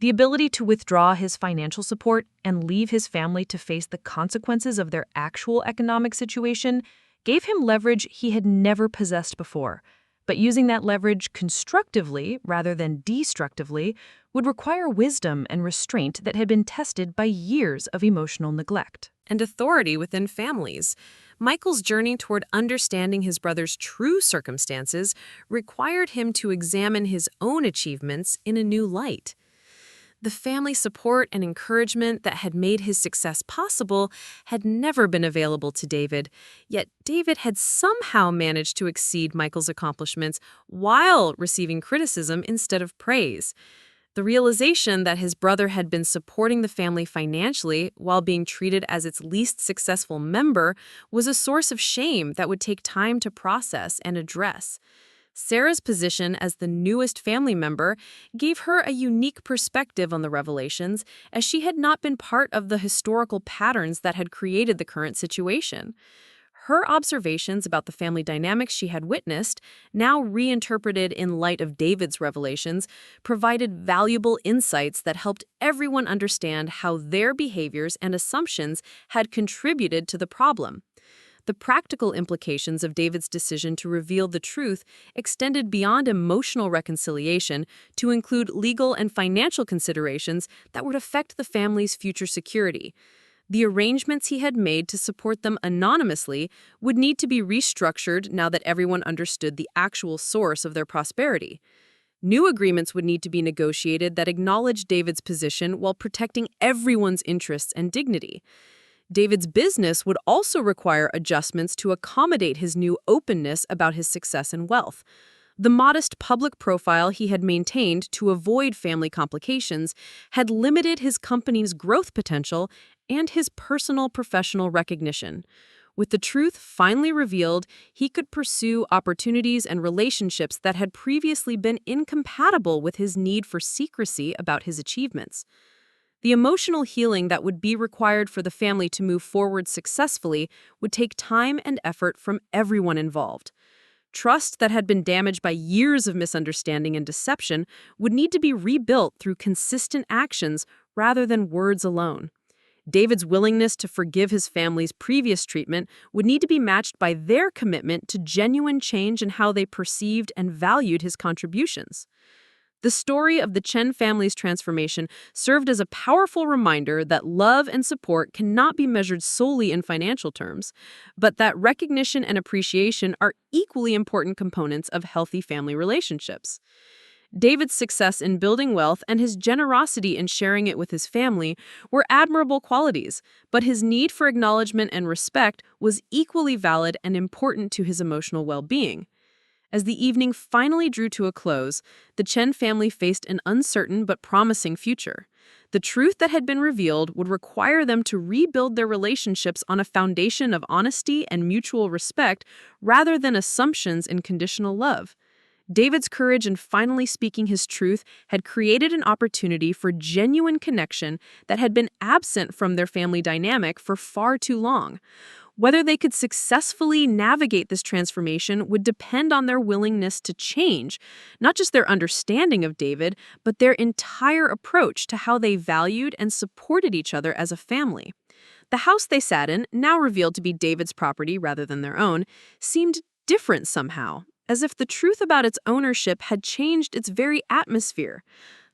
The ability to withdraw his financial support and leave his family to face the consequences of their actual economic situation gave him leverage he had never possessed before. But using that leverage constructively rather than destructively would require wisdom and restraint that had been tested by years of emotional neglect. And authority within families. Michael's journey toward understanding his brother's true circumstances required him to examine his own achievements in a new light. The family support and encouragement that had made his success possible had never been available to David, yet David had somehow managed to exceed Michael's accomplishments while receiving criticism instead of praise. The realization that his brother had been supporting the family financially while being treated as its least successful member was a source of shame that would take time to process and address. Sarah's position as the newest family member gave her a unique perspective on the revelations, as she had not been part of the historical patterns that had created the current situation. Her observations about the family dynamics she had witnessed, now reinterpreted in light of David's revelations, provided valuable insights that helped everyone understand how their behaviors and assumptions had contributed to the problem. The practical implications of David's decision to reveal the truth extended beyond emotional reconciliation to include legal and financial considerations that would affect the family's future security. The arrangements he had made to support them anonymously would need to be restructured now that everyone understood the actual source of their prosperity. New agreements would need to be negotiated that acknowledged David's position while protecting everyone's interests and dignity. David's business would also require adjustments to accommodate his new openness about his success and wealth. The modest public profile he had maintained to avoid family complications had limited his company's growth potential and his personal professional recognition. With the truth finally revealed, he could pursue opportunities and relationships that had previously been incompatible with his need for secrecy about his achievements. The emotional healing that would be required for the family to move forward successfully would take time and effort from everyone involved. Trust that had been damaged by years of misunderstanding and deception would need to be rebuilt through consistent actions rather than words alone. David's willingness to forgive his family's previous treatment would need to be matched by their commitment to genuine change in how they perceived and valued his contributions. The story of the Chen family's transformation served as a powerful reminder that love and support cannot be measured solely in financial terms, but that recognition and appreciation are equally important components of healthy family relationships. David's success in building wealth and his generosity in sharing it with his family were admirable qualities, but his need for acknowledgement and respect was equally valid and important to his emotional well-being. As the evening finally drew to a close, the Chen family faced an uncertain but promising future. The truth that had been revealed would require them to rebuild their relationships on a foundation of honesty and mutual respect rather than assumptions and conditional love. David's courage in finally speaking his truth had created an opportunity for genuine connection that had been absent from their family dynamic for far too long. Whether they could successfully navigate this transformation would depend on their willingness to change, not just their understanding of David, but their entire approach to how they valued and supported each other as a family. The house they sat in, now revealed to be David's property rather than their own, seemed different somehow, as if the truth about its ownership had changed its very atmosphere.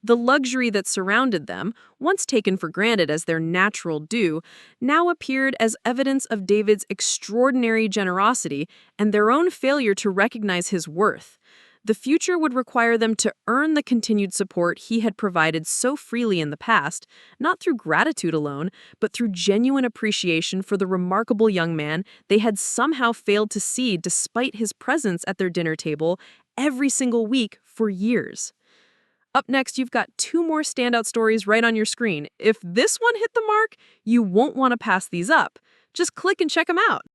The luxury that surrounded them, once taken for granted as their natural due, now appeared as evidence of David's extraordinary generosity and their own failure to recognize his worth. The future would require them to earn the continued support he had provided so freely in the past, not through gratitude alone, but through genuine appreciation for the remarkable young man they had somehow failed to see despite his presence at their dinner table every single week for years. Up next, you've got 2 more standout stories right on your screen. If this one hit the mark, you won't want to pass these up. Just click and check them out.